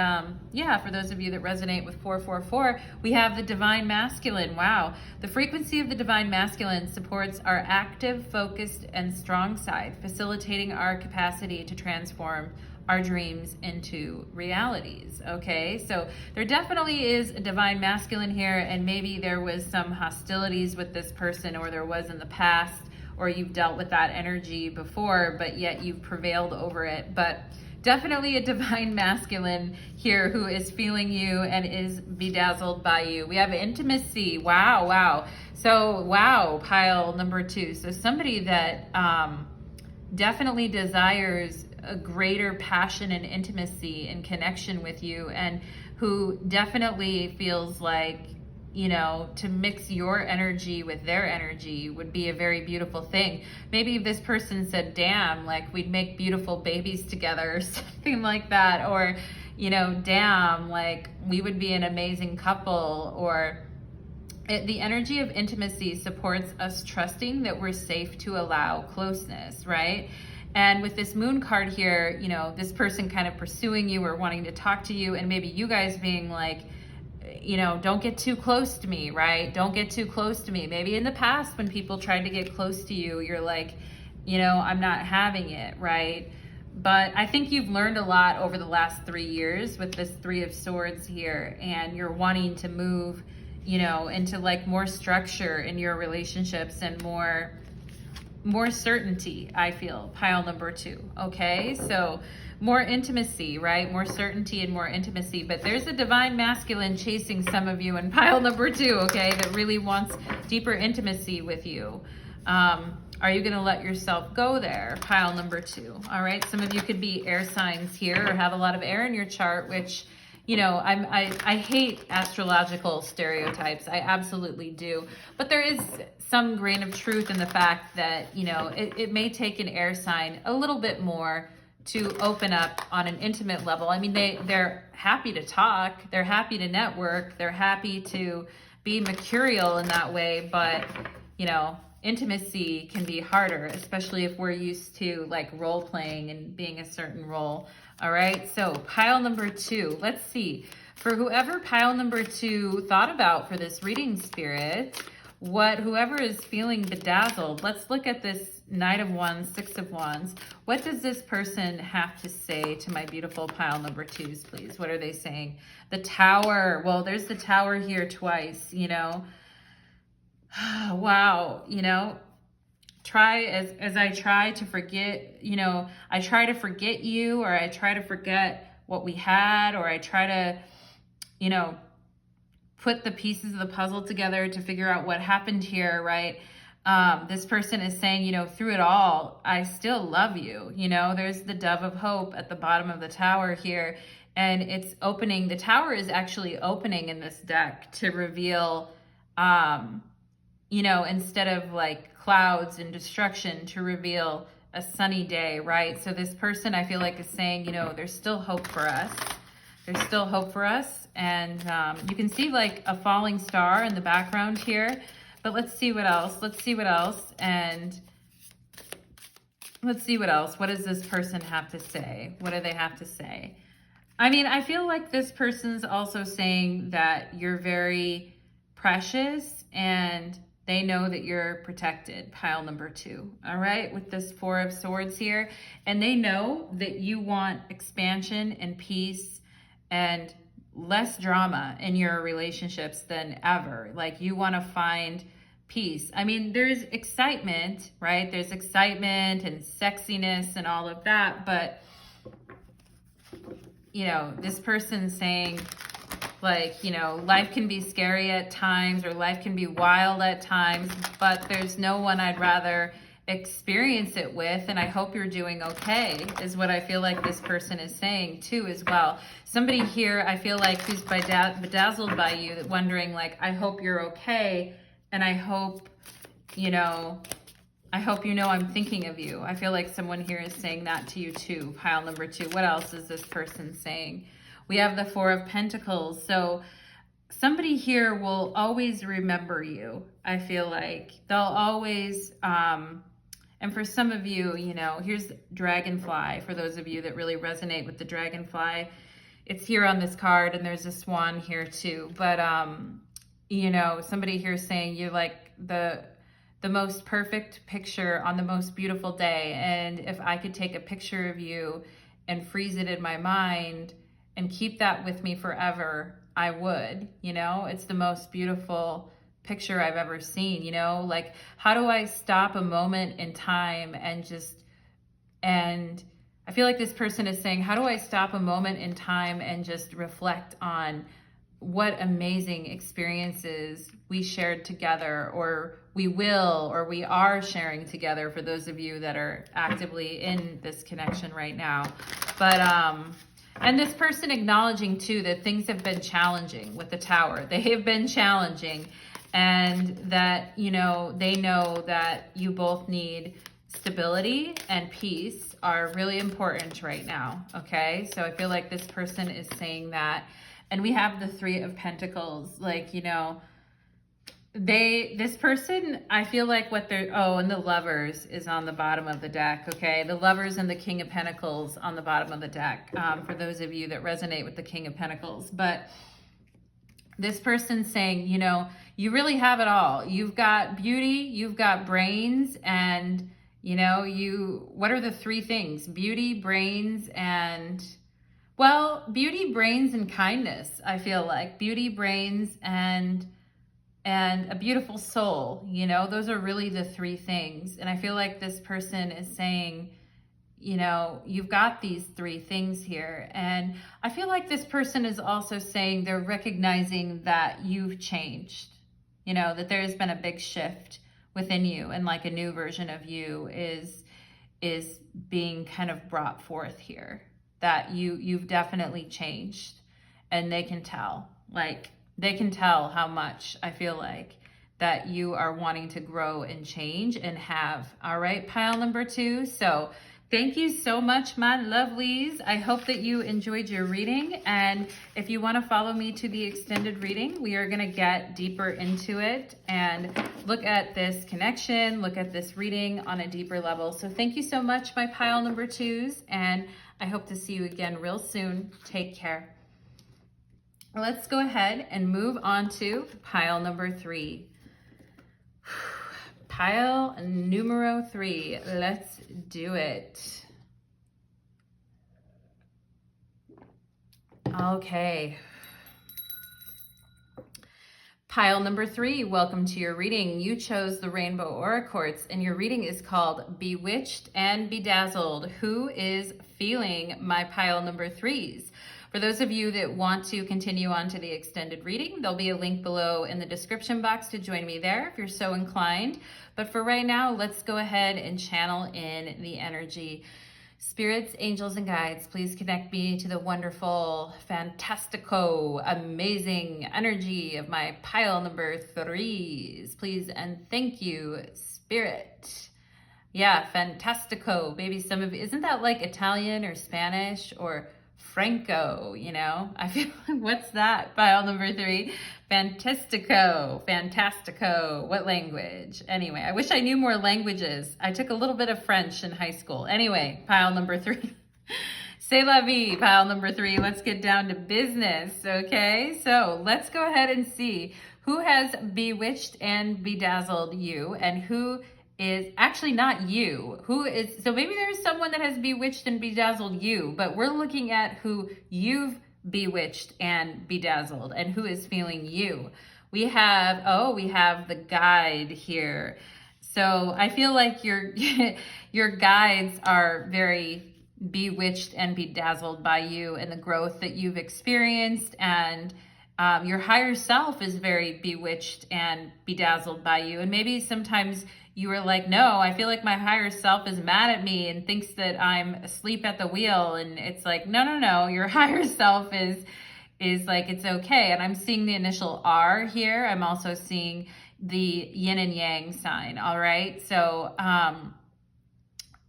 yeah, for those of you that resonate with 444, we have the Divine Masculine. Wow. The frequency of the Divine Masculine supports our active, focused, and strong side, facilitating our capacity to transform our dreams into realities. Okay, so there definitely is a Divine Masculine here, and maybe there was some hostilities with this person, or there was in the past, or you've dealt with that energy before, but yet you've prevailed over it. But definitely a Divine Masculine here who is feeling you and is bedazzled by you. We have intimacy. Wow. So, wow, pile number 2. So somebody that definitely desires a greater passion and intimacy and connection with you, and who definitely feels like, you know, to mix your energy with their energy would be a very beautiful thing. Maybe this person said, damn, like we'd make beautiful babies together or something like that. Or, you know, damn, like we would be an amazing couple. Or the energy of intimacy supports us trusting that we're safe to allow closeness, right? And with this Moon card here, you know, this person kind of pursuing you or wanting to talk to you, and maybe you guys being like, you know, don't get too close to me, right? Don't get too close to me. Maybe in the past when people tried to get close to you, you're like, you know, I'm not having it, right? But I think you've learned a lot over the last 3 years with this 3 of Swords here, and you're wanting to move, you know, into like more structure in your relationships and more certainty, I feel, pile number 2, okay? So more intimacy, right? More certainty and more intimacy. But there's a Divine Masculine chasing some of you in pile number 2, okay? That really wants deeper intimacy with you. Are you going to let yourself go there? Pile number 2, all right? Some of you could be air signs here or have a lot of air in your chart, which, you know, I hate astrological stereotypes. I absolutely do. But there is some grain of truth in the fact that, you know, it may take an air sign a little bit more to open up on an intimate level. I mean, they're happy to talk, they're happy to network, they're happy to be mercurial in that way, but, you know, intimacy can be harder, especially if we're used to like role playing and being a certain role. All right, so pile number 2, let's see. For whoever pile number 2 thought about for this reading, Spirit, whoever is feeling bedazzled, let's look at this Knight of Wands, 6 of Wands. What does this person have to say to my beautiful pile number 2s, please? What are they saying? The Tower. Well, there's the Tower here twice, you know. Wow, you know, as I try to forget, you know, I try to forget you, or I try to forget what we had, or I try to, you know, put the pieces of the puzzle together to figure out what happened here, right? This person is saying, you know, through it all, I still love you. You know, there's the Dove of Hope at the bottom of the Tower here. And it's opening, the tower is actually opening in this deck to reveal, you know, instead of like clouds and destruction, to reveal a sunny day, right? So this person, I feel like, is saying, you know, there's still hope for us. There's still hope for us. And you can see like a falling star in the background here. But let's see what else. Let's see what else. And let's see what else. What does this person have to say? What do they have to say? I mean, I feel like this person's also saying that you're very precious and they know that you're protected, pile number 2, all right, with this 4 of Swords here. And they know that you want expansion and peace and less drama in your relationships than ever. Like, you want to find peace. I mean, there's excitement, right? There's excitement and sexiness and all of that, but you know, this person's saying, like, you know, life can be scary at times, or life can be wild at times, but there's no one I'd rather experience it with, and I hope you're doing okay, is what I feel like this person is saying too as well. Somebody here, I feel like, who's bedazzled by you, wondering like, I hope you're okay, and I hope, you know, I'm thinking of you. I feel like someone here is saying that to you too, pile number 2. What else is this person saying? We have the 4 of Pentacles. So somebody here will always remember you. I feel like they'll always, and for some of you, you know, here's Dragonfly. For those of you that really resonate with the Dragonfly, it's here on this card, and there's a swan here too. But, you know, somebody here saying you're like the most perfect picture on the most beautiful day. And if I could take a picture of you and freeze it in my mind and keep that with me forever, I would. You know, it's the most beautiful picture I've ever seen. You know, like, how do I stop a moment in time and I feel like this person is saying, how do I stop a moment in time and just reflect on what amazing experiences we shared together, or we will, or we are sharing together, for those of you that are actively in this connection right now. But, and this person acknowledging too that things have been challenging with the Tower. They have been challenging, and that, you know, they know that you both need stability and peace are really important right now. Okay. So I feel like this person is saying that. And we have the 3 of Pentacles, like, you know, this person, I feel like what they're, oh, and the Lovers is on the bottom of the deck, okay? The Lovers and the King of Pentacles on the bottom of the deck, for those of you that resonate with the King of Pentacles. But this person's saying, you know, you really have it all. You've got beauty, you've got brains, and, you know, what are the 3 things? Beauty, brains, and... well, beauty, brains, and kindness, I feel like. Beauty, brains, and a beautiful soul, you know, those are really the 3 things. And I feel like this person is saying, you know, you've got these 3 things here. And I feel like this person is also saying they're recognizing that you've changed, you know, that there's been a big shift within you, and like a new version of you is being kind of brought forth here. That you've definitely changed, and they can tell, like, they can tell how much, I feel like, that you are wanting to grow and change and have. All right, pile number 2. So thank you so much, my lovelies. I hope that you enjoyed your reading. And if you want to follow me to the extended reading, we are going to get deeper into it and look at this connection, look at this reading on a deeper level. So thank you so much, my pile number 2s. And I hope to see you again real soon. Take care. Let's go ahead and move on to pile number 3. Pile numero 3. Let's do it. Okay. Pile number 3, welcome to your reading. You chose the Rainbow Aura Quartz, and your reading is called Bewitched and Bedazzled. Who is feeling my pile number 3s? For those of you that want to continue on to the extended reading, there'll be a link below in the description box to join me there if you're so inclined. But for right now, let's go ahead and channel in the energy. Spirits, angels, and guides, please connect me to the wonderful, fantastico, amazing energy of my pile number 3s. Please and thank you, Spirit. Yeah, fantastico. Maybe some of you, isn't that like Italian or Spanish or Franco, you know? I feel like, what's that? Pile number 3. Fantastico, fantastico. What language? Anyway, I wish I knew more languages. I took a little bit of French in high school. Anyway, pile number 3. C'est la vie, pile number 3. Let's get down to business, okay? So let's go ahead and see who has bewitched and bedazzled you and who is actually not you. Who is, so maybe there's someone that has bewitched and bedazzled you, but we're looking at who you've bewitched and bedazzled and who is feeling you. We have the guide here. So I feel like your your guides are very bewitched and bedazzled by you and the growth that you've experienced, and your higher self is very bewitched and bedazzled by you. And maybe sometimes you were like, no, I feel like my higher self is mad at me and thinks that I'm asleep at the wheel. And it's like, no, your higher self is like, it's okay. And I'm seeing the initial R here. I'm also seeing the yin and yang sign. All right. So,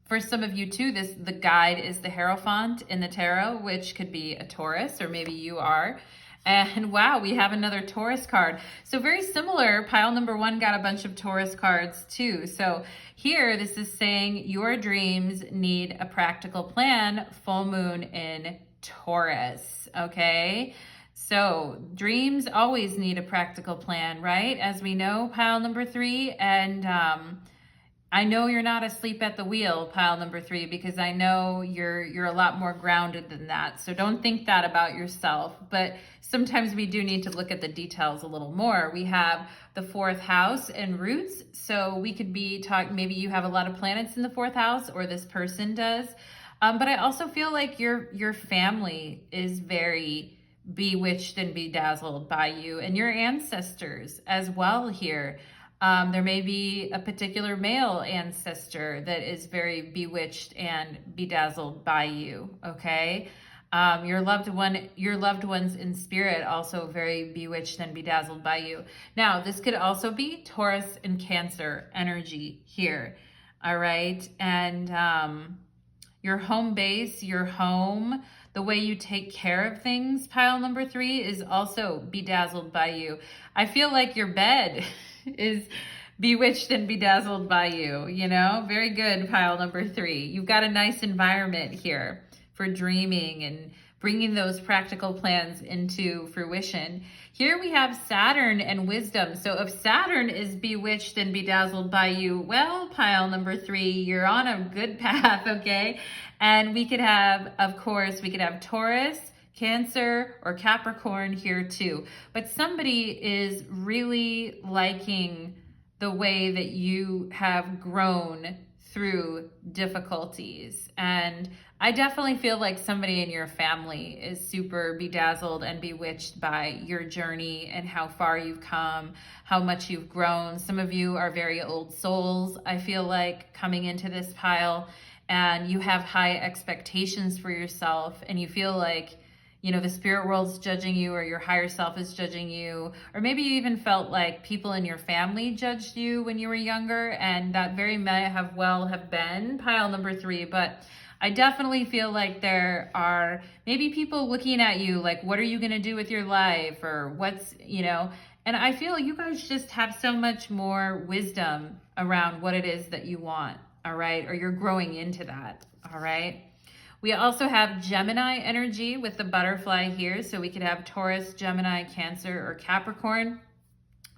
for some of you too, the guide is the Hierophant in the tarot, which could be a Taurus, or maybe you are. And wow, we have another Taurus card. So very similar, pile number 1 got a bunch of Taurus cards too. So here, this is saying your dreams need a practical plan, full moon in Taurus, okay? So dreams always need a practical plan, right? As we know, pile number 3, and I know you're not asleep at the wheel, pile number 3, because I know you're a lot more grounded than that. So don't think that about yourself. But sometimes we do need to look at the details a little more. We have the 4th house and roots. So we could be talking, maybe you have a lot of planets in the 4th house, or this person does. But I also feel like your family is very bewitched and bedazzled by you, and your ancestors as well here. There may be a particular male ancestor that is very bewitched and bedazzled by you, okay? Your loved ones in spirit also very bewitched and bedazzled by you. Now, this could also be Taurus and Cancer energy here, all right? And your home base, your home, the way you take care of things, pile number 3, is also bedazzled by you. I feel like your bed is bewitched and bedazzled by you, you know? Very good, pile number 3. You've got a nice environment here for dreaming and bringing those practical plans into fruition. Here we have Saturn and wisdom. So if Saturn is bewitched and bedazzled by you, well, pile number 3, you're on a good path, okay? And we could have, of course, Taurus, Cancer, or Capricorn here too. But somebody is really liking the way that you have grown through difficulties. And I definitely feel like somebody in your family is super bedazzled and bewitched by your journey and how far you've come, how much you've grown. Some of you are very old souls, I feel like, coming into this pile, and you have high expectations for yourself, and you feel like, you know, the spirit world's judging you, or your higher self is judging you, or maybe you even felt like people in your family judged you when you were younger, and that very may have been pile number 3. But I definitely feel like there are maybe people looking at you like, what are you going to do with your life, or what's, you know, and I feel you guys just have so much more wisdom around what it is that you want, all right, or you're growing into that, all right. We also have Gemini energy with the butterfly here. So we could have Taurus, Gemini, Cancer, or Capricorn.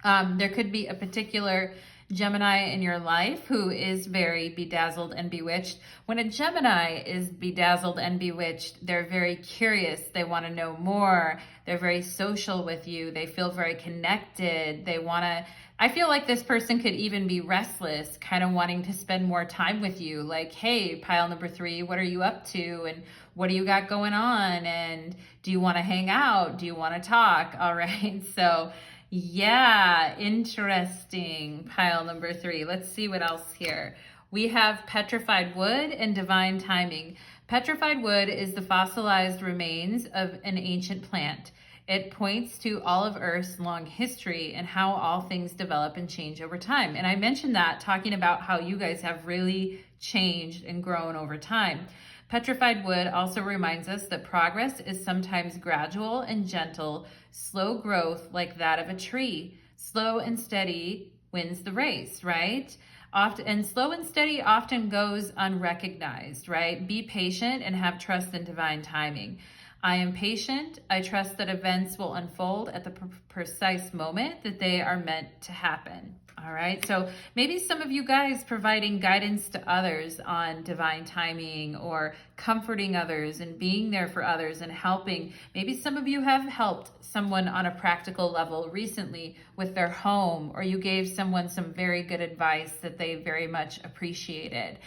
There could be a particular Gemini in your life who is very bedazzled and bewitched. When a Gemini is bedazzled and bewitched, they're very curious. They want to know more. They're very social with you. They feel very connected. They want to, I feel like this person could even be restless, kind of wanting to spend more time with you. Like, hey, pile number 3, what are you up to? And what do you got going on? And do you want to hang out? Do you want to talk? All right. So yeah, interesting. Pile number 3. Let's see what else here. we have petrified wood and divine timing. Petrified wood is the fossilized remains of an ancient plant. It points to all of Earth's long history and how all things develop and change over time. And I mentioned that talking about how you guys have really changed and grown over time. Petrified wood also reminds us that progress is sometimes gradual and gentle, slow growth like that of a tree. Slow and steady wins the race, right? And slow and steady often goes unrecognized, right? Be patient and have trust in divine timing. I am patient. I trust that events will unfold at the precise moment that they are meant to happen. All right. So maybe some of you guys providing guidance to others on divine timing, or comforting others and being there for others and helping. Maybe some of you have helped someone on a practical level recently with their home, or you gave someone some very good advice that they very much appreciated.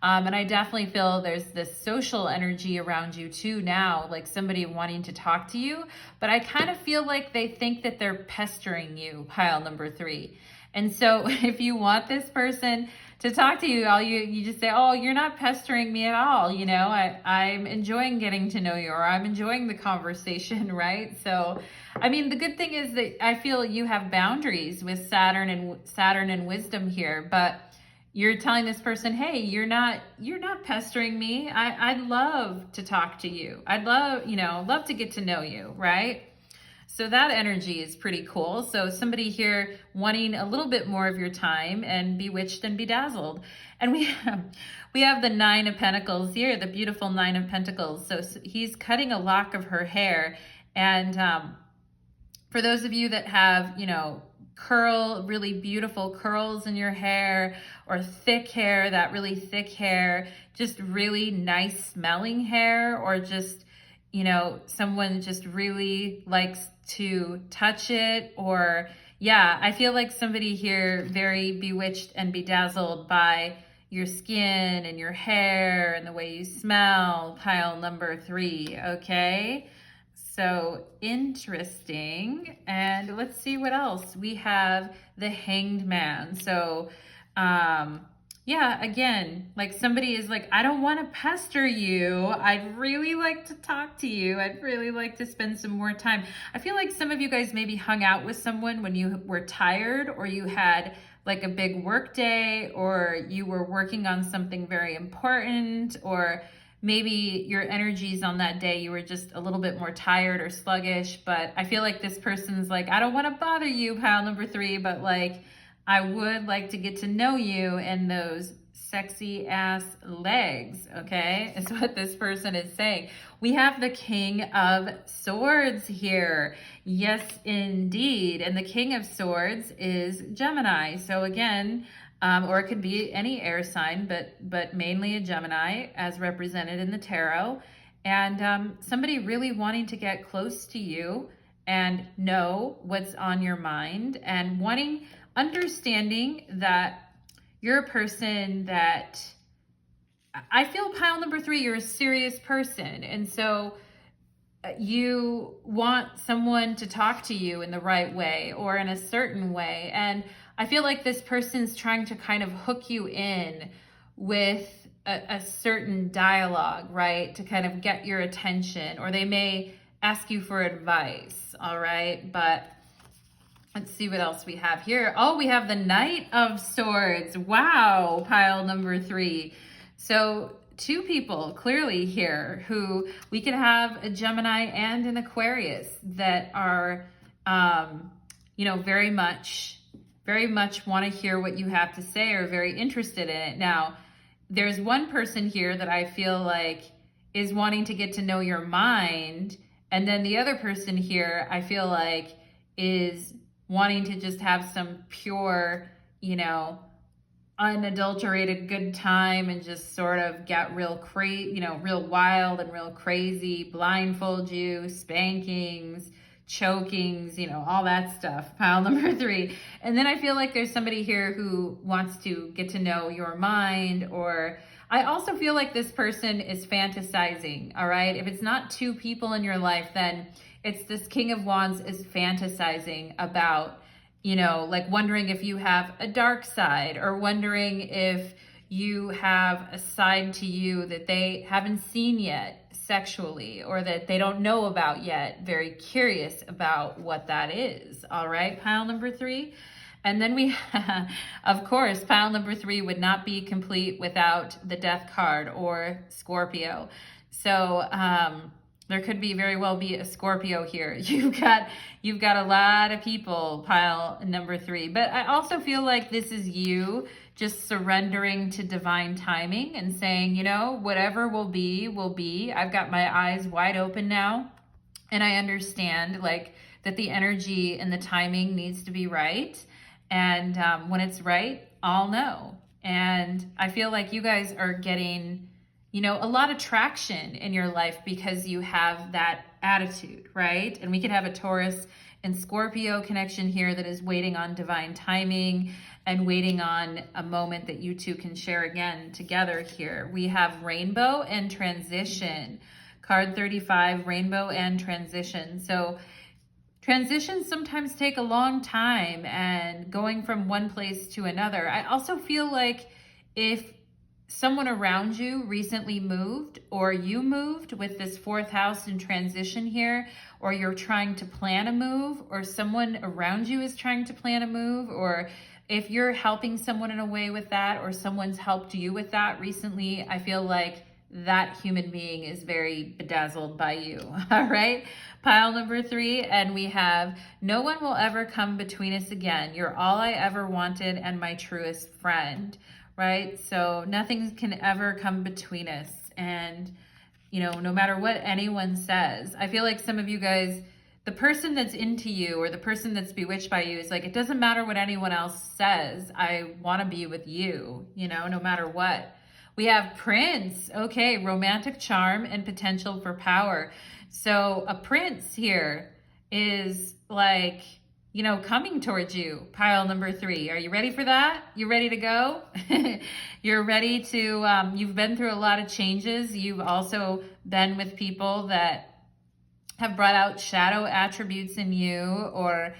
And I definitely feel there's this social energy around you too now, like somebody wanting to talk to you, but I kind of feel like they think that they're pestering you, pile number 3. And so if you want this person to talk to you, you just say, oh, you're not pestering me at all. You know, I'm enjoying getting to know you, or I'm enjoying the conversation, right? So, I mean, the good thing is that I feel you have boundaries with Saturn and wisdom here, but you're telling this person, hey, you're not pestering me. I'd love to talk to you. I'd love to get to know you, right? So that energy is pretty cool. So somebody here wanting a little bit more of your time, and bewitched and bedazzled. And we have the 9 of Pentacles here, the beautiful 9 of Pentacles. So he's cutting a lock of her hair. And for those of you that have, really beautiful curls in your hair, or thick hair, that really thick hair, just really nice smelling hair, or just, someone just really likes to touch it, or I feel like somebody here very bewitched and bedazzled by your skin and your hair and the way you smell, pile number 3, okay? So interesting. And let's see what else. We have the Hanged Man. So again, like somebody is like, I don't want to pester you. I'd really like to talk to you. I'd really like to spend some more time. I feel like some of you guys maybe hung out with someone when you were tired, or you had like a big work day, or you were working on something very important, or maybe your energies on that day, you were just a little bit more tired or sluggish. But I feel like this person's like, I don't want to bother you, pile number 3, but like, I would like to get to know you and those sexy ass legs, okay? Is what this person is saying. We have the King of Swords here. Yes, indeed. And the King of Swords is Gemini. So again, or it could be any air sign, but mainly a Gemini, as represented in the tarot. And somebody really wanting to get close to you and know what's on your mind, and understanding that you're a person that, I feel, pile number 3, you're a serious person. And so you want someone to talk to you in the right way, or in a certain way. And I feel like this person's trying to kind of hook you in with a certain dialogue, right? To kind of get your attention, or they may ask you for advice, all right? But let's see what else we have here. Oh, we have the Knight of Swords. Wow, pile number 3. So 2 people clearly here who we could have a Gemini and an Aquarius that are, very much want to hear what you have to say, or very interested in it. Now, there's one person here that I feel like is wanting to get to know your mind. And then the other person here, I feel like, is wanting to just have some pure, unadulterated good time, and just sort of get real real wild and real crazy, blindfold you, spankings, chokings, all that stuff, pile number 3. And then I feel like there's somebody here who wants to get to know your mind, or I also feel like this person is fantasizing, all right? If it's not 2 people in your life, then it's this King of Wands is fantasizing about, like wondering if you have a dark side, or wondering if you have a side to you that they haven't seen yet sexually, or that they don't know about yet. Very curious about what that is. All right, pile number 3. And then we, of course, pile number 3 would not be complete without the Death card, or Scorpio. So there could be very well be a Scorpio here. You've got a lot of people, pile number 3. But I also feel like this is you just surrendering to divine timing and saying, you know, whatever will be, will be. I've got my eyes wide open now, and I understand like that the energy and the timing needs to be right. And when it's right, I'll know. And I feel like you guys are getting, you know, a lot of traction in your life because you have that attitude, right? And we could have a Taurus and Scorpio connection here that is waiting on divine timing and waiting on a moment that you two can share again together here. We have rainbow and transition. Card 35, rainbow and transition. So transitions sometimes take a long time, and going from one place to another. I also feel like if someone around you recently moved, or you moved with this 4th house in transition here, or you're trying to plan a move, or someone around you is trying to plan a move, or if you're helping someone in a way with that, or someone's helped you with that recently, I feel like that human being is very bedazzled by you. All right, pile number 3, and we have no one will ever come between us again. You're all I ever wanted and my truest friend. Right? So nothing can ever come between us. And, you know, no matter what anyone says, I feel like some of you guys, the person that's into you or the person that's bewitched by you is like, it doesn't matter what anyone else says. I want to be with you, you know, no matter what. We have Prince. Okay, romantic charm and potential for power. So a prince here is like, you know, coming towards you, pile number 3. Are you ready for that? You ready to go? You're ready to, you've been through a lot of changes. You've also been with people that have brought out shadow attributes in you, or,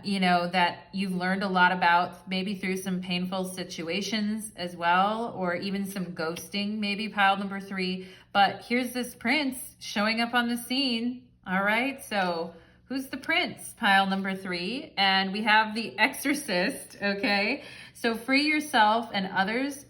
you know, that you've learned a lot about, maybe through some painful situations as well, or even some ghosting, maybe pile number 3. But here's this prince showing up on the scene. All right, so who's the prince? Pile number 3. And we have the exorcist, okay? So freeing yourself and others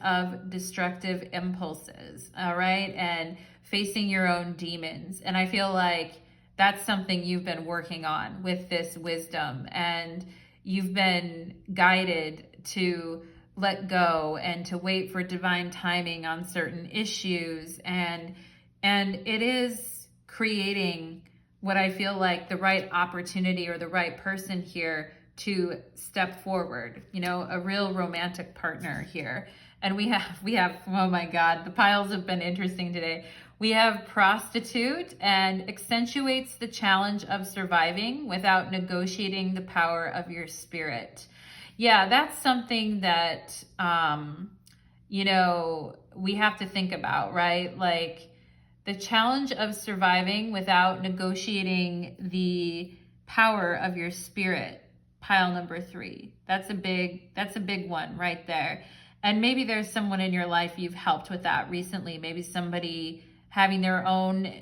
of destructive impulses, all right? And facing your own demons. And I feel like that's something you've been working on with this wisdom, and you've been guided to let go and to wait for divine timing on certain issues. And it is creating what I feel like the right opportunity or the right person here to step forward, you know, a real romantic partner here. And we have, oh my God, the piles have been interesting today. We have prostitute, and accentuates the challenge of surviving without negotiating the power of your spirit. Yeah, that's something that, you know, we have to think about, right? Like, the challenge of surviving without negotiating the power of your spirit, pile number 3. That's a big one right there. And maybe there's someone in your life you've helped with that recently. Maybe somebody having their own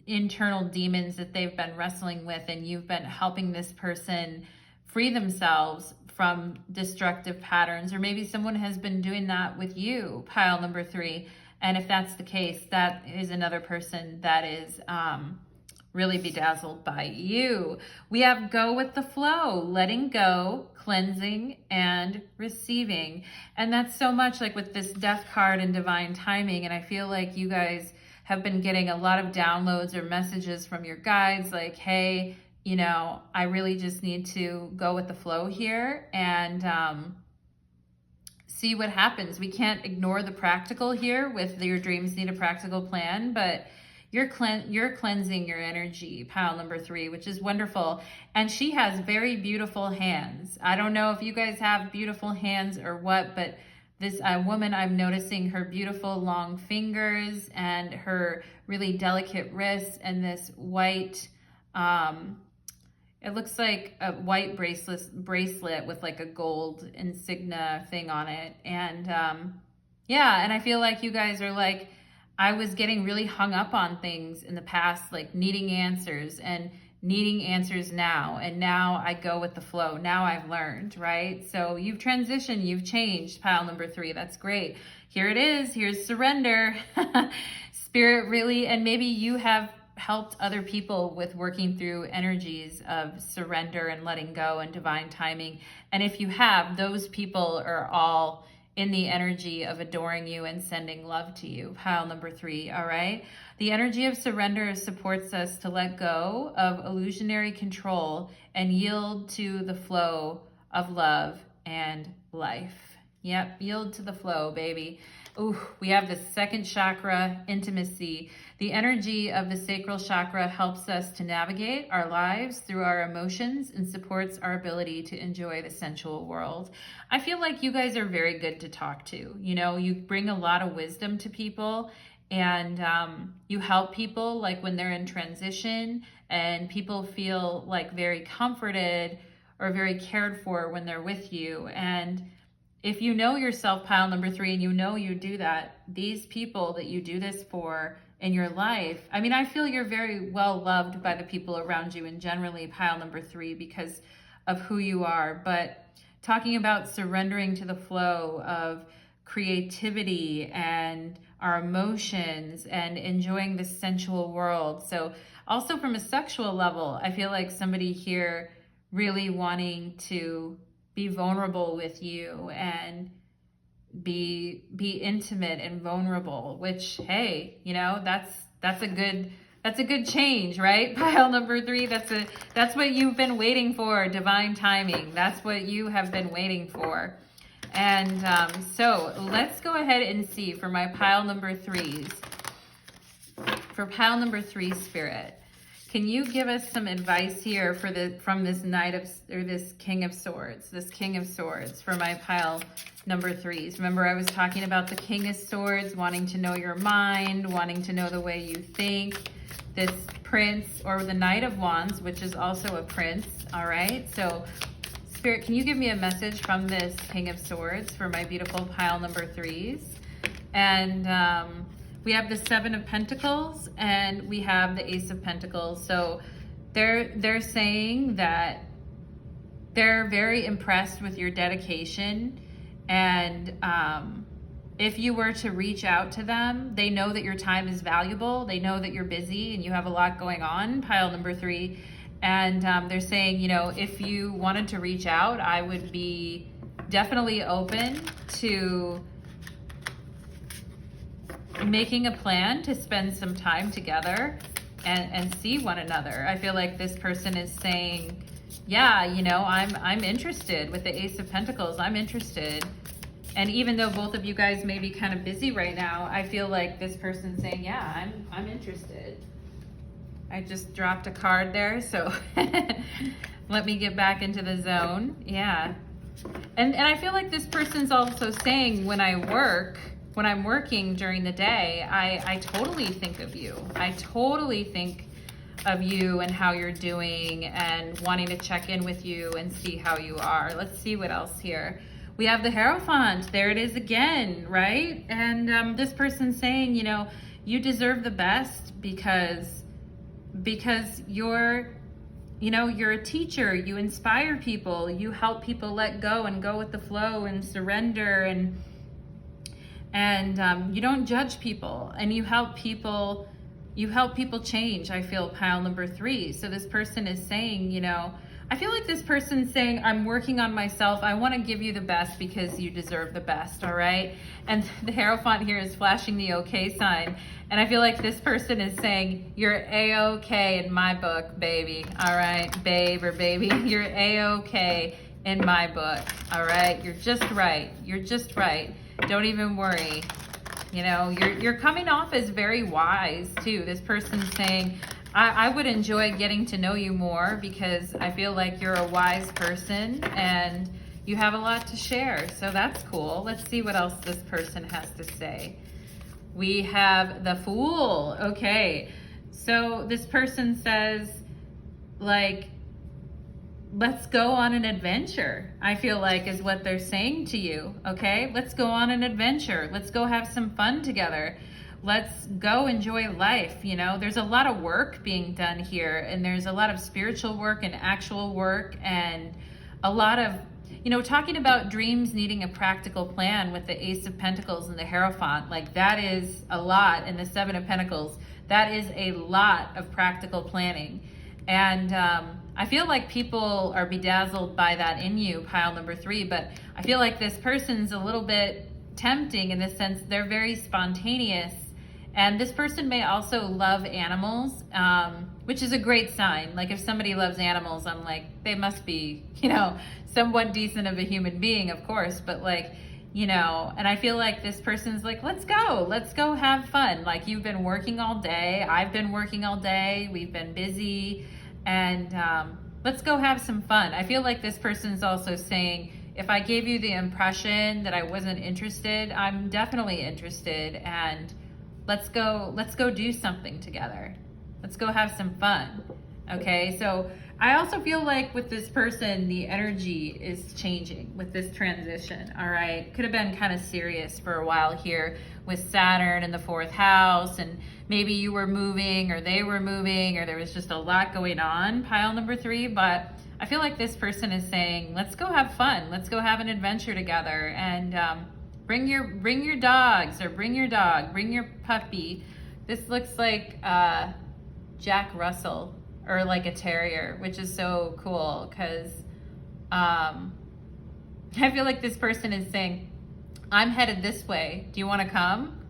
internal demons that they've been wrestling with, and you've been helping this person free themselves from destructive patterns. Or maybe someone has been doing that with you, pile number 3. And if that's the case, that is another person that is really bedazzled by you. We have go with the flow, letting go, cleansing, and receiving. And that's so much like with this death card and divine timing. And I feel like you guys have been getting a lot of downloads or messages from your guides like, hey, you know, I really just need to go with the flow here and see what happens. We can't ignore the practical here with your dreams need a practical plan, but you're cleansing your energy, pile number 3, which is wonderful. And she has very beautiful hands. I don't know if you guys have beautiful hands or what, but this woman, I'm noticing her beautiful long fingers and her really delicate wrists, and this white, it looks like a white bracelet with like a gold insignia thing on it. And yeah, and I feel like you guys are like, I was getting really hung up on things in the past, like needing answers and needing answers now. And now I go with the flow. Now I've learned, right? So you've transitioned, you've changed, pile number 3. That's great. Here it is. Here's surrender. Spirit really, and maybe you have helped other people with working through energies of surrender and letting go and divine timing. And if you have, those people are all in the energy of adoring you and sending love to you. Pile number 3, all right? The energy of surrender supports us to let go of illusionary control and yield to the flow of love and life. Yep, yield to the flow, baby. Ooh, we have the second chakra, intimacy. The energy of the sacral chakra helps us to navigate our lives through our emotions and supports our ability to enjoy the sensual world. I feel like you guys are very good to talk to. You know, you bring a lot of wisdom to people, and you help people like when they're in transition, and people feel like very comforted or very cared for when they're with you. And if you know yourself, pile number 3, and you know you do that, these people that you do this for in your life, I mean, I feel you're very well loved by the people around you, and generally pile number 3 because of who you are. But talking about surrendering to the flow of creativity and our emotions and enjoying the sensual world. So also from a sexual level, I feel like somebody here really wanting to be vulnerable with you and be intimate and vulnerable, which, hey, you know, that's a good change, right? Pile number 3, that's what you've been waiting for, divine timing. That's what you have been waiting for. And so let's go ahead and see for my pile number 3s. For pile number 3, Spirit, can you give us some advice here for from this this King of Swords for my pile number 3s? Remember, I was talking about the King of Swords, wanting to know your mind, wanting to know the way you think. This Prince, or the Knight of Wands, which is also a prince. All right. So, Spirit, can you give me a message from this King of Swords for my beautiful pile number 3s? And we have the 7 of Pentacles and we have the Ace of Pentacles. So they're saying that they're very impressed with your dedication, and if you were to reach out to them, they know that your time is valuable. They know that you're busy and you have a lot going on, pile number 3. And they're saying, you know, if you wanted to reach out, I would be definitely open to making a plan to spend some time together and see one another. I feel like this person is saying, yeah, you know, I'm interested. With the Ace of Pentacles, I'm interested. And even though both of you guys may be kind of busy right now, I feel like this person's saying, yeah, I'm interested. I just dropped a card there, so let me get back into the zone. Yeah. And I feel like this person's also saying, when I'm working during the day, I totally think of you. I totally think of you and how you're doing, and wanting to check in with you and see how you are. Let's see what else here. We have the Hierophant. There it is again, right? And this person's saying, you know, you deserve the best because you're a teacher. You inspire people. You help people let go and go with the flow and surrender, and you don't judge people, and you help people change. I feel pile number 3. So this person is saying, you know, I feel like this person's saying, I'm working on myself. I want to give you the best because you deserve the best, all right? And the Hierophant here is flashing the okay sign. And I feel like this person is saying, you're A-okay in my book, baby. All right, babe or baby, you're A-okay in my book, all right? You're just right. You're just right. Don't even worry. You know, you're coming off as very wise too. This person's saying, I would enjoy getting to know you more because I feel like you're a wise person and you have a lot to share. So that's cool. Let's see what else this person has to say. We have the Fool. Okay. So this person says, like, let's go on an adventure, I feel like is what they're saying to you, okay? Let's go on an adventure. Let's go have some fun together. Let's go enjoy life, you know? There's a lot of work being done here, and there's a lot of spiritual work and actual work, and a lot of, you know, talking about dreams needing a practical plan with the Ace of Pentacles and the Hierophant, like that is a lot, and the Seven of Pentacles, that is a lot of practical planning. And I feel like people are bedazzled by that in you, pile number 3, but I feel like this person's a little bit tempting in the sense they're very spontaneous, and this person may also love animals, which is a great sign. Like if somebody loves animals, I'm like, they must be, you know, somewhat decent of a human being, of course, but like, you know, and I feel like this person's like, let's go have fun. Like you've been working all day, I've been working all day, we've been busy, and let's go have some fun. I feel like this person's also saying, if I gave you the impression that I wasn't interested, I'm definitely interested, and let's go do something together. Let's go have some fun. Okay, so I also feel like with this person, the energy is changing with this transition, all right? Could have been kind of serious for a while here with Saturn in the 4th house, and maybe you were moving or they were moving, or there was just a lot going on, pile number 3, but I feel like this person is saying, let's go have fun. Let's go have an adventure together, and bring your dogs, or bring your dog, bring your puppy. This looks like Jack Russell, or like a terrier, which is so cool because I feel like this person is saying, I'm headed this way. Do you want to come?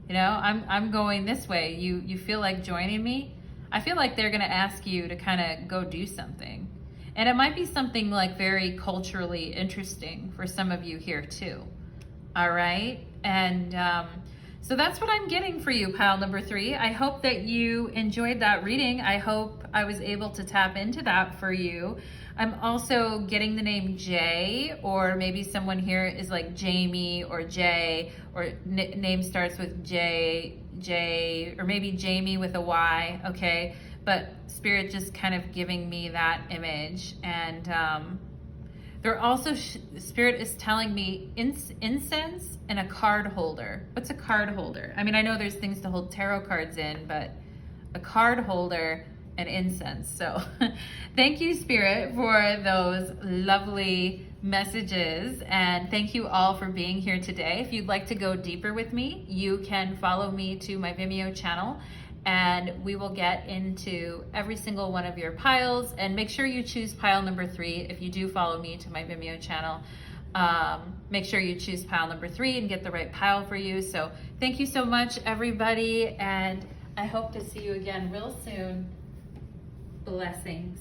You know, I'm going this way. You feel like joining me? I feel like they're going to ask you to kind of go do something. And it might be something like very culturally interesting for some of you here too. All right? And so that's what I'm getting for you, pile number 3. I hope that you enjoyed that reading. I hope I was able to tap into that for you. I'm also getting the name Jay, or maybe someone here is like Jamie or Jay, or name starts with J, or maybe Jamie with a Y, okay? But Spirit just kind of giving me that image. And they're also, Spirit is telling me incense and a card holder. What's a card holder? I mean, I know there's things to hold tarot cards in, but a card holder and incense. So thank you, Spirit, for those lovely messages. And thank you all for being here today. If you'd like to go deeper with me, you can follow me to my Vimeo channel, and we will get into every single one of your piles. And make sure you choose pile number 3 if you do follow me to my Vimeo channel. Make sure you choose pile number 3 and get the right pile for you. So thank you so much, everybody, and I hope to see you again real soon. Blessings.